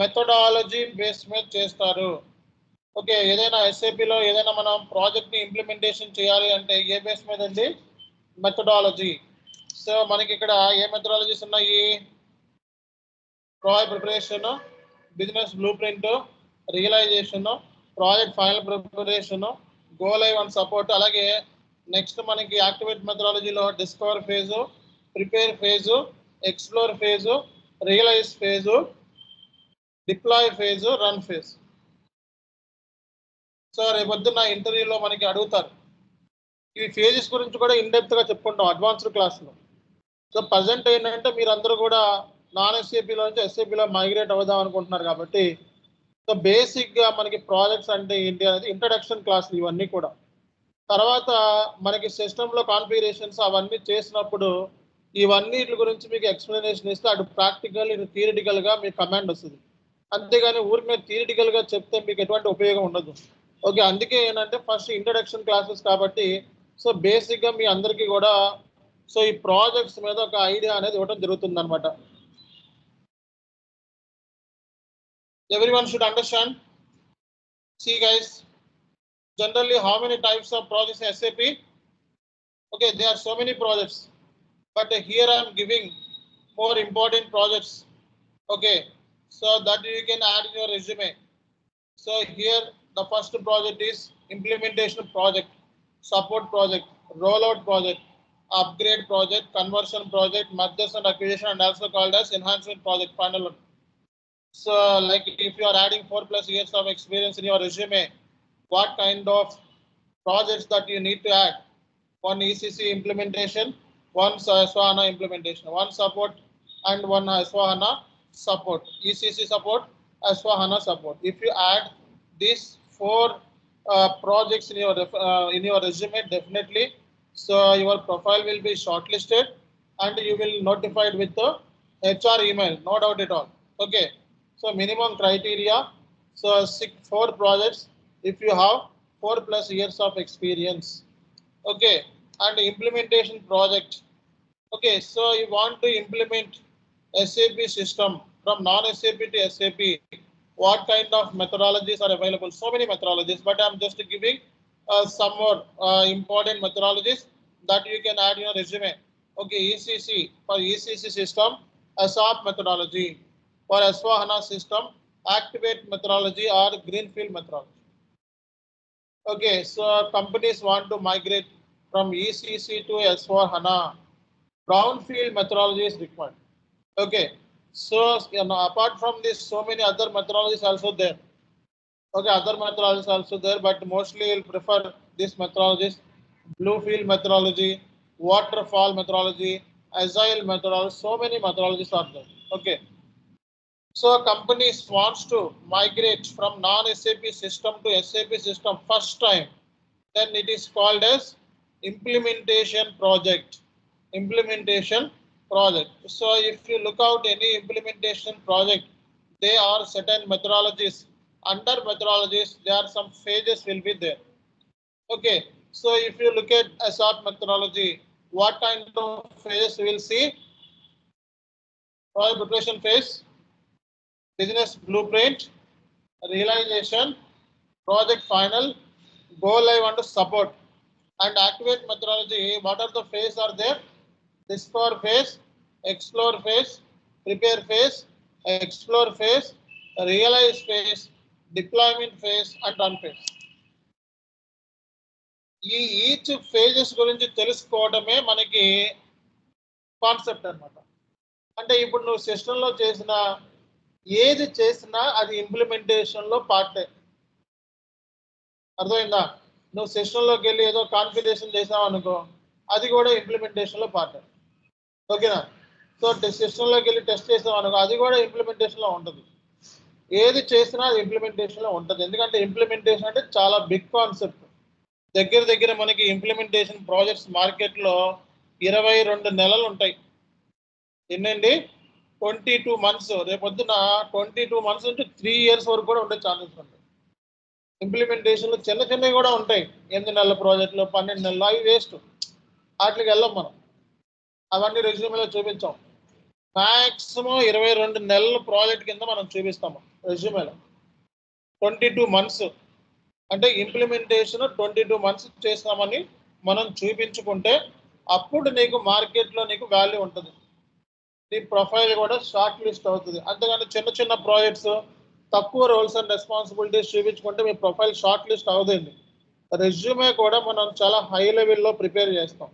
మెథడాలజీ బేస్ మీద చేస్తారు. ఓకే, ఏదైనా ఎస్ఏపిలో ఏదైనా మనం ప్రాజెక్ట్ ని ఇంప్లిమెంటేషన్ చేయాలి అంటే ఏ బేస్ మీద అండి? మెథడాలజీ. సో మనకి ఇక్కడ ఏ మెథడాలజీస్ ఉన్నాయి? Project preparation, business blueprint, realisation, project final preparation, go live and support. అలాగే నెక్స్ట్ మనకి యాక్టివేట్ మెథడాలజీలో discover phase, prepare phase, explore phase, realise phase, deploy phase, run phase. So రేపొద్దున ఇంటర్వ్యూలో మనకి అడుగుతారు. ఈ ఫేజెస్ గురించి కూడా ఇన్డెప్త్ గా చెప్పుకుంటాం అడ్వాన్స్డ్ క్లాస్లో. సో ప్రజెంట్ ఏంటంటే మీరందరూ కూడా నాన్ ఎస్ఏపీలో నుంచి ఎస్ఏపీలో మైగ్రేట్ అవుదాం అనుకుంటున్నారు కాబట్టి సో బేసిక్గా మనకి ప్రాజెక్ట్స్ అంటే ఏంటి అనేది ఇంట్రడక్షన్ క్లాసులు ఇవన్నీ కూడా. తర్వాత మనకి సిస్టంలో కాన్ఫిగరేషన్స్ అవన్నీ చేసినప్పుడు ఇవన్నిటి గురించి మీకు ఎక్స్ప్లెనేషన్ ఇస్తే అటు ప్రాక్టికల్ ఇటు థియరిటికల్గా మీకు కమాండ్ వస్తుంది. అంతేగాని ఊరికి మీరు థియరిటికల్గా చెప్తే మీకు ఎటువంటి ఉపయోగం ఉండదు. ఓకే, అందుకే ఏంటంటే ఫస్ట్ ఇంట్రడక్షన్ క్లాసెస్ కాబట్టి సో బేసిక్గా మీ అందరికీ కూడా సో ఈ ప్రాజెక్ట్స్ మీద ఒక ఐడియా అనేది ఇవ్వడం జరుగుతుంది అనమాట. Everyone should understand. See guys, generally how many types of projects in SAP? Okay, there are so many projects, but here I am giving more important projects. Okay, so that you can add in your resume. So here the first project is implementation project, support project, rollout project, upgrade project, conversion project, mergers and acquisition, and also called as enhancement project, final one. So like if you are adding 4+ years of experience in your resume, what kind of projects that you need to add? One ECC implementation, one S/4HANA implementation, one support and one S/4HANA support, ECC support, S/4HANA support. If you add these 4 projects in your resume, definitely so your profile will be shortlisted and you will notified with the HR email, no doubt at all. Okay, so minimum criteria, so 4 projects if you have 4+ years of experience. Okay, and implementation project. Okay, so you want to implement SAP system from non-SAP to SAP. What kind of methodologies are available? So many methodologies, but I'm just giving some more important methodologies that you can add in your resume. Okay, ECC, for ECC system, ASAP methodology. For S/4HANA system, activate methodology or greenfield methodology. Okay, so companies want to migrate from ECC to S/4HANA. Brownfield methodology is required. Okay, so apart from this, so many other methodologies also there. Okay, other methodologies also there, but mostly you'll prefer this methodologies: Bluefield methodology, waterfall methodology, agile methodology. So many methodologies are there. Okay. So companies wants to migrate from non-SAP system to SAP system first time, then it is called as implementation project. Implementation project. So if you look out any implementation project, there are certain methodologies. Under methodologies, there are some phases will be there. Okay, so if you look at ASAP methodology, what kind of phases we will see? Project preparation phase, business blueprint, realization, project final, go live and support. And activate methodology, what are the phases are there? Discover phase, explore phase, prepare phase, explore phase, realize phase, deployment phase and run phase. Each phases గురించి తెలుసుకోవడమే మనకి concept అన్నమాట. అంటే ఇప్పుడు నువ్వు సిస్టంలో చేసిన ఏది చేసినా అది ఇంప్లిమెంటేషన్లో పార్టే. అర్థమైందా? నువ్వు సిస్టంలోకి వెళ్ళి ఏదో కాన్ఫిగరేషన్ చేసావు అనుకో, అది కూడా ఇంప్లిమెంటేషన్లో పార్టే. ఓకేనా? సో సిస్టంలోకి వెళ్ళి టెస్ట్ చేసావు అనుకో, అది కూడా ఇంప్లిమెంటేషన్లో ఉంటుంది. ఏది చేసినా అది ఇంప్లిమెంటేషన్లో ఉంటుంది. ఎందుకంటే ఇంప్లిమెంటేషన్ అంటే చాలా బిగ్ కాన్సెప్ట్. దగ్గర మనకి ఇంప్లిమెంటేషన్ ప్రాజెక్ట్స్ మార్కెట్లో 22 నెలలు ఉంటాయి. ఎన్నండి? 22 months. రేపొద్దున 22 months నుంచి 3 years వరకు కూడా ఉండే ఛాన్సెస్ ఉంటాయి. ఇంప్లిమెంటేషన్లు చిన్న చిన్నవి కూడా ఉంటాయి, 8 నెలల ప్రాజెక్టులు, 12 నెలలు, అవి వేస్ట్. వాటికి వెళ్ళాం మనం, అవన్నీ రెజ్యూమేలో చూపించాం. మ్యాక్సిమం 22 నెలల ప్రాజెక్ట్ కింద మనం చూపిస్తాము రెజ్యూమేలో. 22 మంత్స్ అంటే ఇంప్లిమెంటేషన్ 22 మంత్స్ చేస్తామని మనం చూపించుకుంటే అప్పుడు నీకు మార్కెట్లో నీకు వాల్యూ ఉంటుంది, నీ ప్రొఫైల్ కూడా షార్ట్ లిస్ట్ అవుతుంది. అంతేగాని చిన్న చిన్న ప్రాజెక్ట్స్, తక్కువ రోల్స్ అండ్ రెస్పాన్సిబిలిటీస్ చూపించుకుంటే మీ ప్రొఫైల్ షార్ట్ లిస్ట్ అవుతుంది. రెజ్యూమే కూడా మనం చాలా హై లెవెల్లో ప్రిపేర్ చేస్తాం.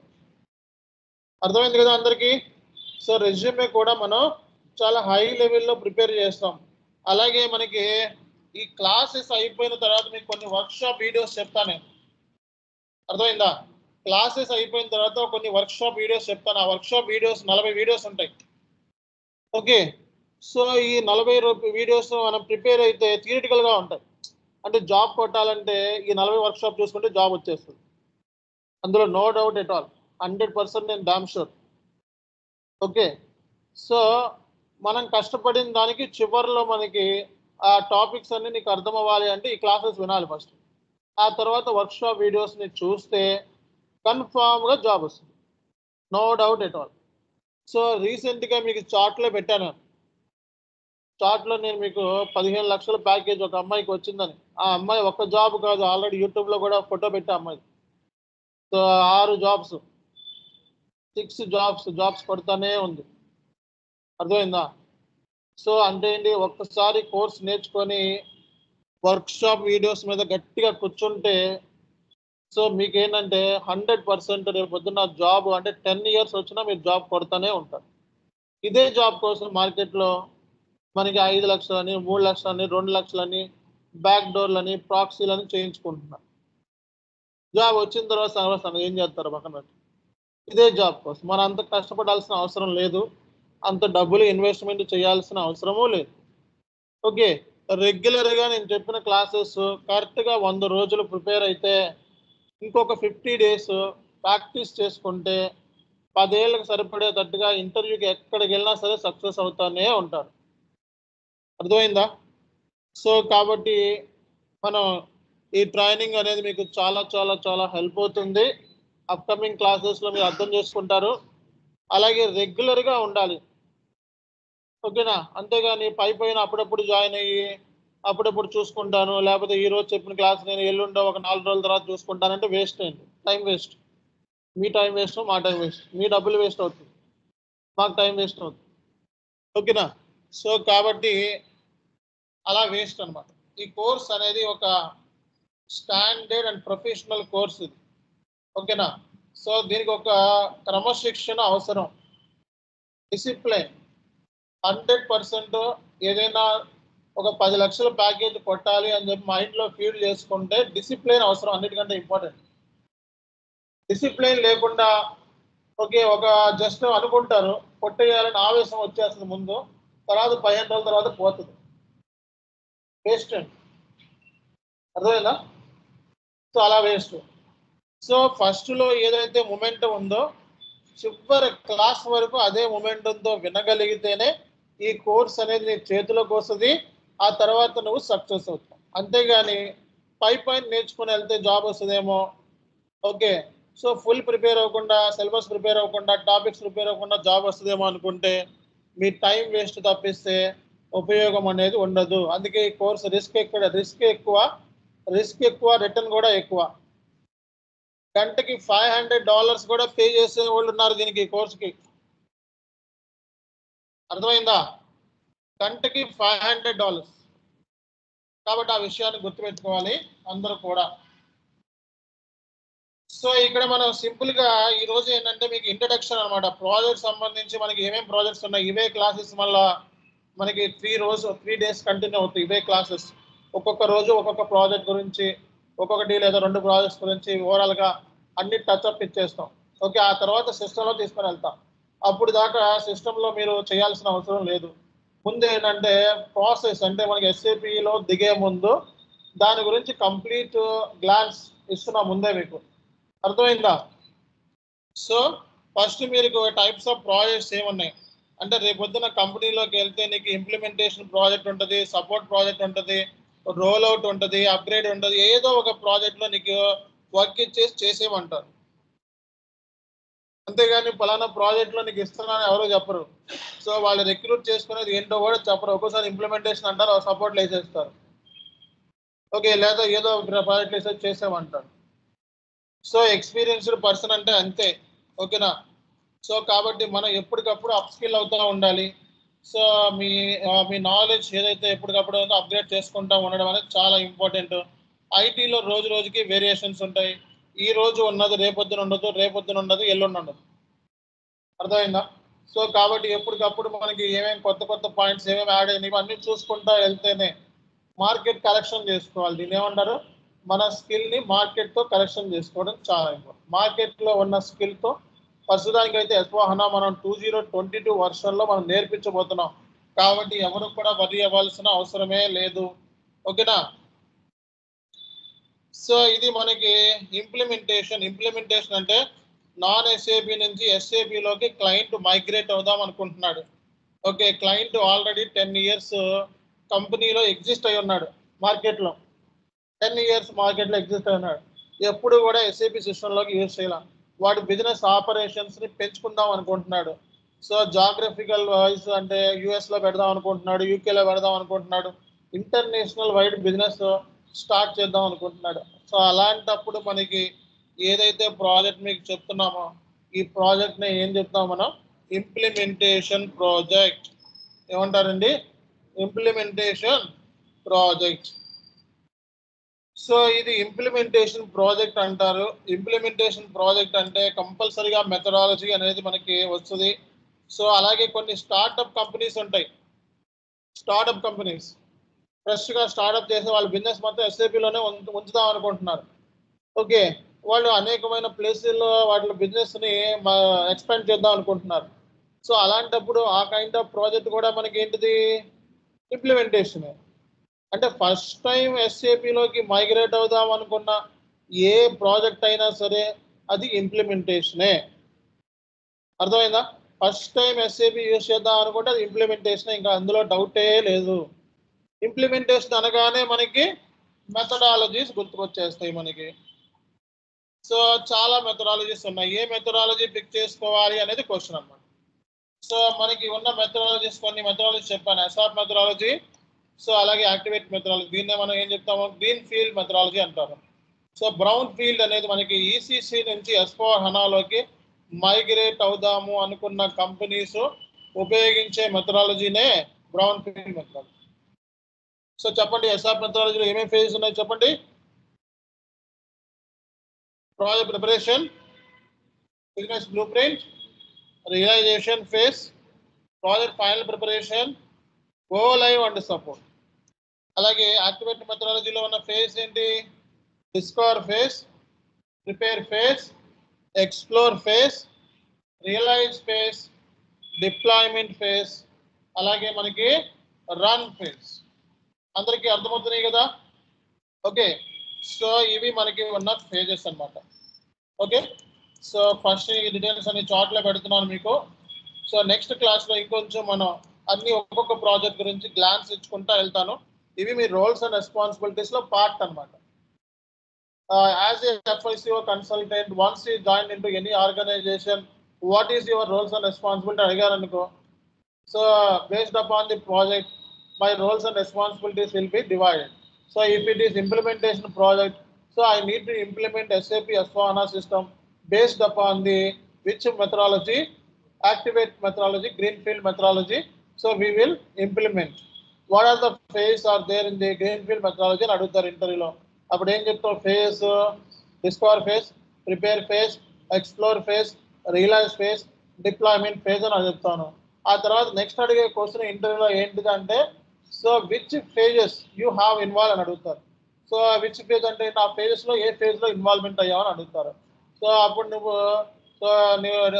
అర్థమైంది కదా అందరికీ? సో రెజ్యూమే కూడా మనం చాలా హై లెవెల్లో ప్రిపేర్ చేస్తాం. అలాగే మనకి ఈ క్లాసెస్ అయిపోయిన తర్వాత మీకు కొన్ని వర్క్షాప్ వీడియోస్ చెప్తాను నేను. అర్థమైందా? క్లాసెస్ అయిపోయిన తర్వాత కొన్ని వర్క్షాప్ వీడియోస్ చెప్తాను. ఆ వర్క్షాప్ వీడియోస్ 40 వీడియోస్ ఉంటాయి. ఓకే, సో ఈ 40 వీడియోస్ మనం ప్రిపేర్ అయితే థియరిటికల్గా ఉంటాయి. అంటే జాబ్ కొట్టాలంటే ఈ 40 వర్క్షాప్ చూసుకుంటే జాబ్ వచ్చేస్తుంది, అందులో నో డౌట్ ఎట్ ఆల్. 100% నేను డామ్ షూర్. ఓకే, సో మనం కష్టపడిన దానికి చివరిలో మనకి ఆ టాపిక్స్ అన్ని నీకు అర్థం అవ్వాలి అంటే ఈ క్లాసెస్ వినాలి ఫస్ట్. ఆ తర్వాత వర్క్షాప్ వీడియోస్ని చూస్తే కన్ఫామ్గా జాబ్ వస్తుంది, no doubt at all. So రీసెంట్గా మీకు చార్ట్లో పెట్టాను. చార్ట్లో నేను మీకు 15 లక్షల ప్యాకేజ్ ఒక అమ్మాయికి వచ్చిందని. ఆ అమ్మాయి ఒక్క జాబ్ కాదు, ఆల్రెడీ యూట్యూబ్లో కూడా ఫోటో పెట్టా అమ్మాయి. సో 6 జాబ్స్, 6 జాబ్స్ పడుతూనే ఉంది. అర్థమైందా? సో అంటే ఏంటి, ఒక్కసారి కోర్స్ నేర్చుకొని వర్క్షాప్ వీడియోస్ మీద గట్టిగా కూర్చుంటే సో మీకేంటంటే 100% రేపు పొద్దున్న జాబ్ అంటే 10 ఇయర్స్ వచ్చినా మీరు జాబ్ కొడతానే ఉంటారు. ఇదే జాబ్ కోసం మార్కెట్లో మనకి 5 లక్షలని, 3 లక్షలని, 2 లక్షలని బ్యాక్ డోర్లని, ప్రాక్సీలని చేయించుకుంటున్నారు. జాబ్ వచ్చిన తర్వాత ఏం చేస్తారు పక్కన? ఇదే జాబ్ కోసం మనం అంత కష్టపడాల్సిన అవసరం లేదు, అంత డబ్బులు ఇన్వెస్ట్మెంట్ చేయాల్సిన అవసరమూ లేదు. ఓకే, రెగ్యులర్గా నేను చెప్పిన క్లాసెస్ కరెక్ట్గా 100 రోజులు ప్రిపేర్ అయితే ఇంకొక 50 డేస్ ప్రాక్టీస్ చేసుకుంటే 10 ఏళ్ళకి సరిపడేటట్టుగా ఇంటర్వ్యూకి ఎక్కడికి వెళ్ళినా సరే సక్సెస్ అవుతానే ఉంటారు. అర్థమైందా? సో కాబట్టి మనం ఈ ట్రైనింగ్ అనేది మీకు చాలా చాలా చాలా హెల్ప్ అవుతుంది. అప్కమింగ్ క్లాసెస్లో మీరు అర్థం చేసుకుంటారు. అలాగే రెగ్యులర్గా ఉండాలి, ఓకేనా? అంతేగాని పైన అప్పుడప్పుడు జాయిన్ అయ్యి అప్పుడప్పుడు చూసుకుంటాను, లేకపోతే ఈ రోజు చెప్పిన క్లాస్ నేను ఎల్లుండో ఒక 4 రోజుల తర్వాత చూసుకుంటానంటే వేస్ట్ అయింది, టైం వేస్ట్. మీ టైం వేస్ట్, మా టైం వేస్ట్, మీ డబ్బులు వేస్ట్ అవుతుంది, మాకు టైం వేస్ట్ అవుతుంది. ఓకేనా? సో కాబట్టి అలా వేస్ట్ అనమాట. ఈ కోర్స్ అనేది ఒక స్టాండర్డ్ అండ్ ప్రొఫెషనల్ కోర్స్ ఇది, ఓకేనా? సో దీనికి ఒక క్రమశిక్షణ అవసరం, డిసిప్లైన్. 100% ఏదైనా ఒక 10 లక్షల ప్యాకేజ్ కొట్టాలి అని చెప్పి మైండ్లో ఫీడ్ చేసుకుంటే డిసిప్లైన్ అవసరం, అన్నిటికంటే ఇంపార్టెంట్. డిసిప్లైన్ లేకుండా ఓకే ఒక జస్ట్ అనుకుంటారు కొట్టేయాలని ఆవేశం వచ్చేస్తుంది ముందు, తర్వాత 15 రోజుల తర్వాత పోతుంది, వేస్ట్ అండి. అర్థమైందా? సో అలా వేస్ట్. సో ఫస్ట్లో ఏదైతే మొమెంటం ఉందో చివరి క్లాస్ వరకు అదే మొమెంటంతో వినగలిగితేనే ఈ కోర్స్ అనేది నీ చేతిలోకి వస్తుంది, ఆ తర్వాత నువ్వు సక్సెస్ అవుతావు. అంతేగాని పైన నేర్చుకుని వెళ్తే జాబ్ వస్తుందేమో, ఓకే సో ఫుల్ ప్రిపేర్ అవ్వకుండా, సిలబస్ ప్రిపేర్ అవ్వకుండా, టాపిక్స్ ప్రిపేర్ అవ్వకుండా జాబ్ వస్తుందేమో అనుకుంటే మీ టైం వేస్ట్ తప్పిస్తే ఉపయోగం అనేది ఉండదు. అందుకే ఈ కోర్స్ రిస్క్ ఎక్కువ, రిటర్న్ కూడా ఎక్కువ. గంటకి $500 కూడా పే చేసే వాళ్ళు ఉన్నారు దీనికి, కోర్సుకి. అర్థమైందా? గంటకి $500. కాబట్టి ఆ విషయాన్ని గుర్తుపెట్టుకోవాలి అందరూ కూడా. సో ఇక్కడ మనం సింపుల్గా ఈరోజు ఏంటంటే మీకు ఇంట్రడక్షన్ అనమాట. ప్రాజెక్ట్ సంబంధించి మనకి ఏమేమి ప్రాజెక్ట్స్ ఉన్నాయి, ఇవే క్లాసెస్ మళ్ళీ మనకి 3 డేస్ కంటిన్యూ అవుతాయి ఇవే క్లాసెస్. ఒక్కొక్క రోజు ఒక్కొక్క ప్రాజెక్ట్ గురించి, ఒక్కొక్కటి లేదా 2 ప్రాజెక్ట్స్ గురించి ఓవరాల్గా అన్ని టచ్అప్ ఇచ్చేస్తాం. ఓకే, ఆ తర్వాత సిస్టంలో తీసుకొని వెళ్తాం. అప్పుడు దాకా సిస్టంలో మీరు చేయాల్సిన అవసరం లేదు. ముందు ఏంటంటే ప్రాసెస్ అంటే మనకి SAPలో దిగే ముందు దాని గురించి కంప్లీట్ గ్లాన్స్ ఇస్తున్నా ముందే మీకు. అర్థమైందా? సో ఫస్ట్ మీరు టైప్స్ ఆఫ్ ప్రాజెక్ట్స్ ఏమున్నాయి అంటే రేపు పొద్దున కంపెనీలోకి వెళ్తే నీకు ఇంప్లిమెంటేషన్ ప్రాజెక్ట్ ఉంటుంది, సపోర్ట్ ప్రాజెక్ట్ ఉంటుంది, రోల్ అవుట్ ఉంటుంది, అప్గ్రేడ్ ఉంటుంది, ఏదో ఒక ప్రాజెక్ట్ లో నీకు వర్క్ ఇచ్చేసి చేసేయమంటారు. అంతేగాని పలానా ప్రాజెక్ట్ లో నీకు ఇస్తున్నాను ఎవరో చెప్పరు. సో వాళ్ళు రిక్రూట్ చేసుకునేది ఏంటో కూడా చెప్పరు. ఒక్కోసారి ఇంప్లిమెంటేషన్ అంటారు, సపోర్ట్లు వేసేస్తారు. ఓకే, లేదా ఏదో ప్రాజెక్ట్ వేసేసి చేసామంటారు. సో ఎక్స్పీరియన్స్డ్ పర్సన్ అంటే అంతే. ఓకేనా? సో కాబట్టి మనం ఎప్పటికప్పుడు అప్ స్కిల్ అవుతూ ఉండాలి. సో మీ నాలెడ్జ్ ఏదైతే ఎప్పటికప్పుడు ఉందో అప్గ్రేడ్ చేసుకుంటూ ఉండడం అనేది చాలా ఇంపార్టెంట్. ఐటీలో రోజు రోజుకి వేరియేషన్స్ ఉంటాయి. ఈ రోజు ఉన్నది రేపొద్దున ఉండదు, రేపొద్దున ఉండదు, ఎల్లుండి ఉండదు. అర్థమైందా? సో కాబట్టి ఎప్పటికప్పుడు మనకి ఏమేమి కొత్త కొత్త పాయింట్స్ ఏమేమి యాడ్ అయినాయి ఇవన్నీ చూసుకుంటా వెళ్తేనే మార్కెట్ కరెక్షన్ చేసుకోవాలి. దీన్ని ఏమంటారు? మన స్కిల్ని మార్కెట్తో కరెక్షన్ చేసుకోవడం చాలా ఇంపార్టెంట్. మార్కెట్లో ఉన్న స్కిల్తో ప్రస్తుతానికి అయితే S/4HANA మనం 2022 వర్షన్లో మనం నేర్పించబోతున్నాం. కాబట్టి ఎవరు కూడా వరి అవ్వాల్సిన అవసరమే లేదు. ఓకేనా? సో ఇది మనకి ఇంప్లిమెంటేషన్ అంటే నాన్ ఎస్ఏబి నుంచి ఎస్ఏబిలోకి క్లయింట్ మైగ్రేట్ అవుదాం అనుకుంటున్నాడు. ఓకే, క్లయింట్ ఆల్రెడీ 10 ఇయర్స్ కంపెనీలో ఎగ్జిస్ట్ అయి ఉన్నాడు. మార్కెట్లో 10 ఇయర్స్ మార్కెట్లో ఎగ్జిస్ట్ అయి ఉన్నాడు. ఎప్పుడు కూడా ఎస్ఏబి సిస్టంలోకి యూజ్ చేయాల. వాడి బిజినెస్ ఆపరేషన్స్ని పెంచుకుందాం అనుకుంటున్నాడు. సో జాగ్రఫికల్ వైజ్ అంటే యుఎస్లో పెడదాం అనుకుంటున్నాడు, యూకేలో పెడదాం అనుకుంటున్నాడు, ఇంటర్నేషనల్ వైడ్ బిజినెస్ స్టార్ట్ చేద్దాం అనుకుంటున్నాడు. సో అలాంటప్పుడు మనకి ఏదైతే ప్రాజెక్ట్ మీకు చెప్తున్నామో ఈ ప్రాజెక్ట్ని ఏం చెప్తాం మనం? Implementation project. ఏమంటారండి? Implementation project. సో ఇది ఇంప్లిమెంటేషన్ ప్రాజెక్ట్ అంటారు. ఇంప్లిమెంటేషన్ ప్రాజెక్ట్ అంటే కంపల్సరీగా మెథడాలజీ అనేది మనకి వస్తుంది. సో అలాగే కొన్ని స్టార్టప్ కంపెనీస్ ఉంటాయి. స్టార్టప్ కంపెనీస్ ఫ్రెష్గా స్టార్టప్ చేసి వాళ్ళ బిజినెస్ మొత్తం ఎస్ఏపిలోనే ఉంచుదాం అనుకుంటున్నారు. ఓకే, వాళ్ళు అనేకమైన ప్లేసుల్లో వాటి బిజినెస్ని ఎక్స్పాండ్ చేద్దాం అనుకుంటున్నారు. సో అలాంటప్పుడు ఆ కైండ్ ఆఫ్ ప్రాజెక్ట్ కూడా మనకి ఏంటిది? ఇంప్లిమెంటేషన్. అంటే ఫస్ట్ టైం ఎస్ఏపిలోకి మైగ్రేట్ అవుదాం అనుకున్న ఏ ప్రాజెక్ట్ అయినా సరే అది ఇంప్లిమెంటేషనే. అర్థమైందా? ఫస్ట్ టైం ఎస్ఏపి యూజ్ చేద్దాం అనుకుంటే అది ఇంప్లిమెంటేషన్, ఇంకా అందులో డౌటే లేదు. ఇంప్లిమెంటేషన్ అనగానే మనకి మెథడాలజీస్ గుర్తుకొచ్చేస్తాయి మనకి. సో చాలా మెథడాలజీస్ ఉన్నాయి. ఏ మెథడాలజీ పిక్ చేసుకోవాలి అనేది క్వశ్చన్ అన్నమాట. సో మనకి ఉన్న మెథడాలజీస్ కొన్ని మెథడాలజీస్ చెప్పాను. అసాప్ మెథడాలజీ, సో అలాగే యాక్టివేట్ మెథడాలజీ. దీన్నే మనం ఏం చెప్తాము? గ్రీన్ ఫీల్డ్ మెథడాలజీ అంటారు. సో బ్రౌన్ ఫీల్డ్ అనేది మనకి ఈసీసీ నుంచి S/4HANAలోకి మైగ్రేట్ అవుదాము అనుకున్న కంపెనీస్ ఉపయోగించే మెథడాలజీనే బ్రౌన్ ఫీల్డ్ మెథడాలజీ. సో చెప్పండి, ఎస్ఆప్ మెథడాలజీలో ఏమేమి ఫేజెస్ ఉన్నాయి చెప్పండి? Project preparation, business blueprint, realisation phase, project final preparation, go live and support. అలాగే యాక్టివేట్ మెథడాలజీలో ఉన్న ఫేజ్ ఏంటి? Discover phase, prepare phase, explore phase, realise phase, deployment phase, అలాగే మనకి రన్ ఫేజ్. అందరికీ అర్థమవుతున్నాయి కదా? ఓకే, సో ఇవి మనకి ఉన్న ఫేజెస్ అన్నమాట. ఓకే, సో ఫస్ట్ ఈ డీటెయిల్స్ అన్ని చార్ట్లో పెడుతున్నాను మీకు. సో నెక్స్ట్ క్లాస్లో ఇంకొంచెం మనం అన్ని ఒక్కొక్క ప్రాజెక్ట్ గురించి గ్లాన్స్ ఇచ్చుకుంటా వెళ్తాను. ఇవి మీ రోల్స్ అండ్ రెస్పాన్సిబిలిటీస్లో పార్ట్ అనమాట. As a FICO consultant, once you join into any organisation, what is your roles and responsibility అడిగారు అనుకో, so based upon the project my roles and responsibilities will be divided. So if it is implementation project, so I need to implement SAP S/4HANA system based upon the which methodology? Activate methodology, greenfield methodology. So we will implement. What are the phases are there in the greenfield methodology? And adugutar interview lo. Appudu em cheptavu? Phase, discover phase, prepare phase, explore phase, realize phase, deployment phase అని చెప్తాను. ఆ తర్వాత next అడిగే question ఇంటర్వ్యూలో ఏంటిది అంటే, so which phases you have involve అని అడుగుతారు. సో విచ్ ఫేజ్ అంటే ఆ ఫేజెస్లో ఏ ఫేజ్లో ఇన్వాల్వ్మెంట్ అయ్యావని అడుగుతారు. సో అప్పుడు నువ్వు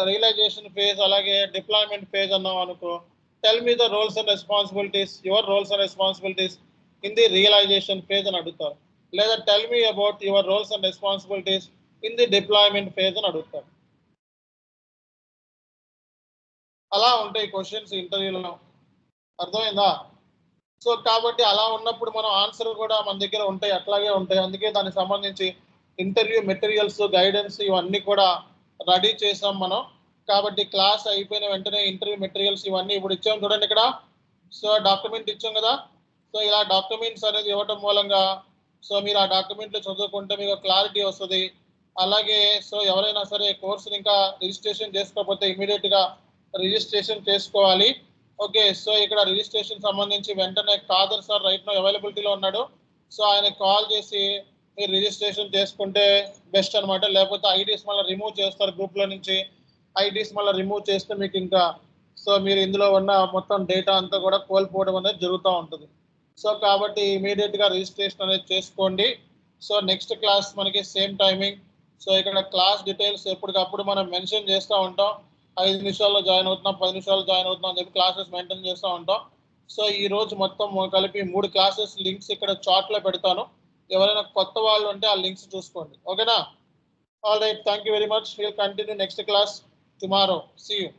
రియలైజేషన్ ఫేజ్ అలాగే డిప్లాయ్మెంట్ ఫేజ్ అన్నావు అనుకో, tell me the roles and responsibilities, your roles and responsibilities in the realisation phase అని అడుగుతారు. లేదా tell me about your roles and responsibilities in the deployment phase అని అడుగుతారు. అలా ఉంటాయి క్వశ్చన్స్ ఇంటర్వ్యూలో. అర్థమైందా? సో కాబట్టి అలా ఉన్నప్పుడు మనం ఆన్సర్ కూడా మన దగ్గర ఉంటాయి, అట్లాగే ఉంటాయి. అందుకే దానికి సంబంధించి ఇంటర్వ్యూ మెటీరియల్స్, గైడెన్స్ ఇవన్నీ కూడా రెడీ చేసాం మనం. కాబట్టి క్లాస్ అయిపోయిన వెంటనే ఇంటర్వ్యూ మెటీరియల్స్ ఇవన్నీ ఇప్పుడు ఇచ్చాం చూడండి ఇక్కడ. సో డాక్యుమెంట్ ఇచ్చాం కదా. సో ఇలా డాక్యుమెంట్స్ అనేది ఇవ్వడం మూలంగా సో మీరు ఆ డాక్యుమెంట్లు చదువుకుంటే మీకు క్లారిటీ వస్తుంది. అలాగే సో ఎవరైనా సరే కోర్సుని ఇంకా రిజిస్ట్రేషన్ చేసుకోకపోతే ఇమీడియట్ గా రిజిస్ట్రేషన్ చేసుకోవాలి. ఓకే, సో ఇక్కడ రిజిస్ట్రేషన్ సంబంధించి వెంటనే కాదర్ సార్ రైట్ నో అవైలబిలిటీలో ఉన్నాడు. సో ఆయన కాల్ చేసి మీరు రిజిస్ట్రేషన్ చేసుకుంటే బెస్ట్ అనమాట. లేకపోతే ఐడీస్ మళ్ళీ రిమూవ్ చేస్తారు గ్రూప్లో నుంచి. ఐడీస్ మళ్ళీ రిమూవ్ చేస్తే మీకు ఇంకా సో మీరు ఇందులో ఉన్న మొత్తం డేటా అంతా కూడా కోల్పోవడం అనేది జరుగుతూ ఉంటుంది. సో కాబట్టి ఇమీడియట్ గా రిజిస్ట్రేషన్ అనేది చేసుకోండి. సో నెక్స్ట్ క్లాస్ మనకి సేమ్ టైమింగ్. సో ఇక్కడ క్లాస్ డీటెయిల్స్ ఎప్పటికప్పుడు మనం మెన్షన్ చేస్తూ ఉంటాం. 5 నిమిషాల్లో జాయిన్ అవుతున్నాం, 10 నిమిషాల్లో జాయిన్ అవుతున్నాం అని చెప్పి క్లాసెస్ మెయింటైన్ చేస్తూ ఉంటాం. సో ఈ రోజు మొత్తం కలిపి 3 క్లాసెస్ లింక్స్ ఇక్కడ చాట్ లో పెడతాను. ఎవరైనా కొత్త వాళ్ళు ఉంటే ఆ లింక్స్ చూసుకోండి. ఓకేనా? All right, thank you very much. Will continue next class tomorrow. See you.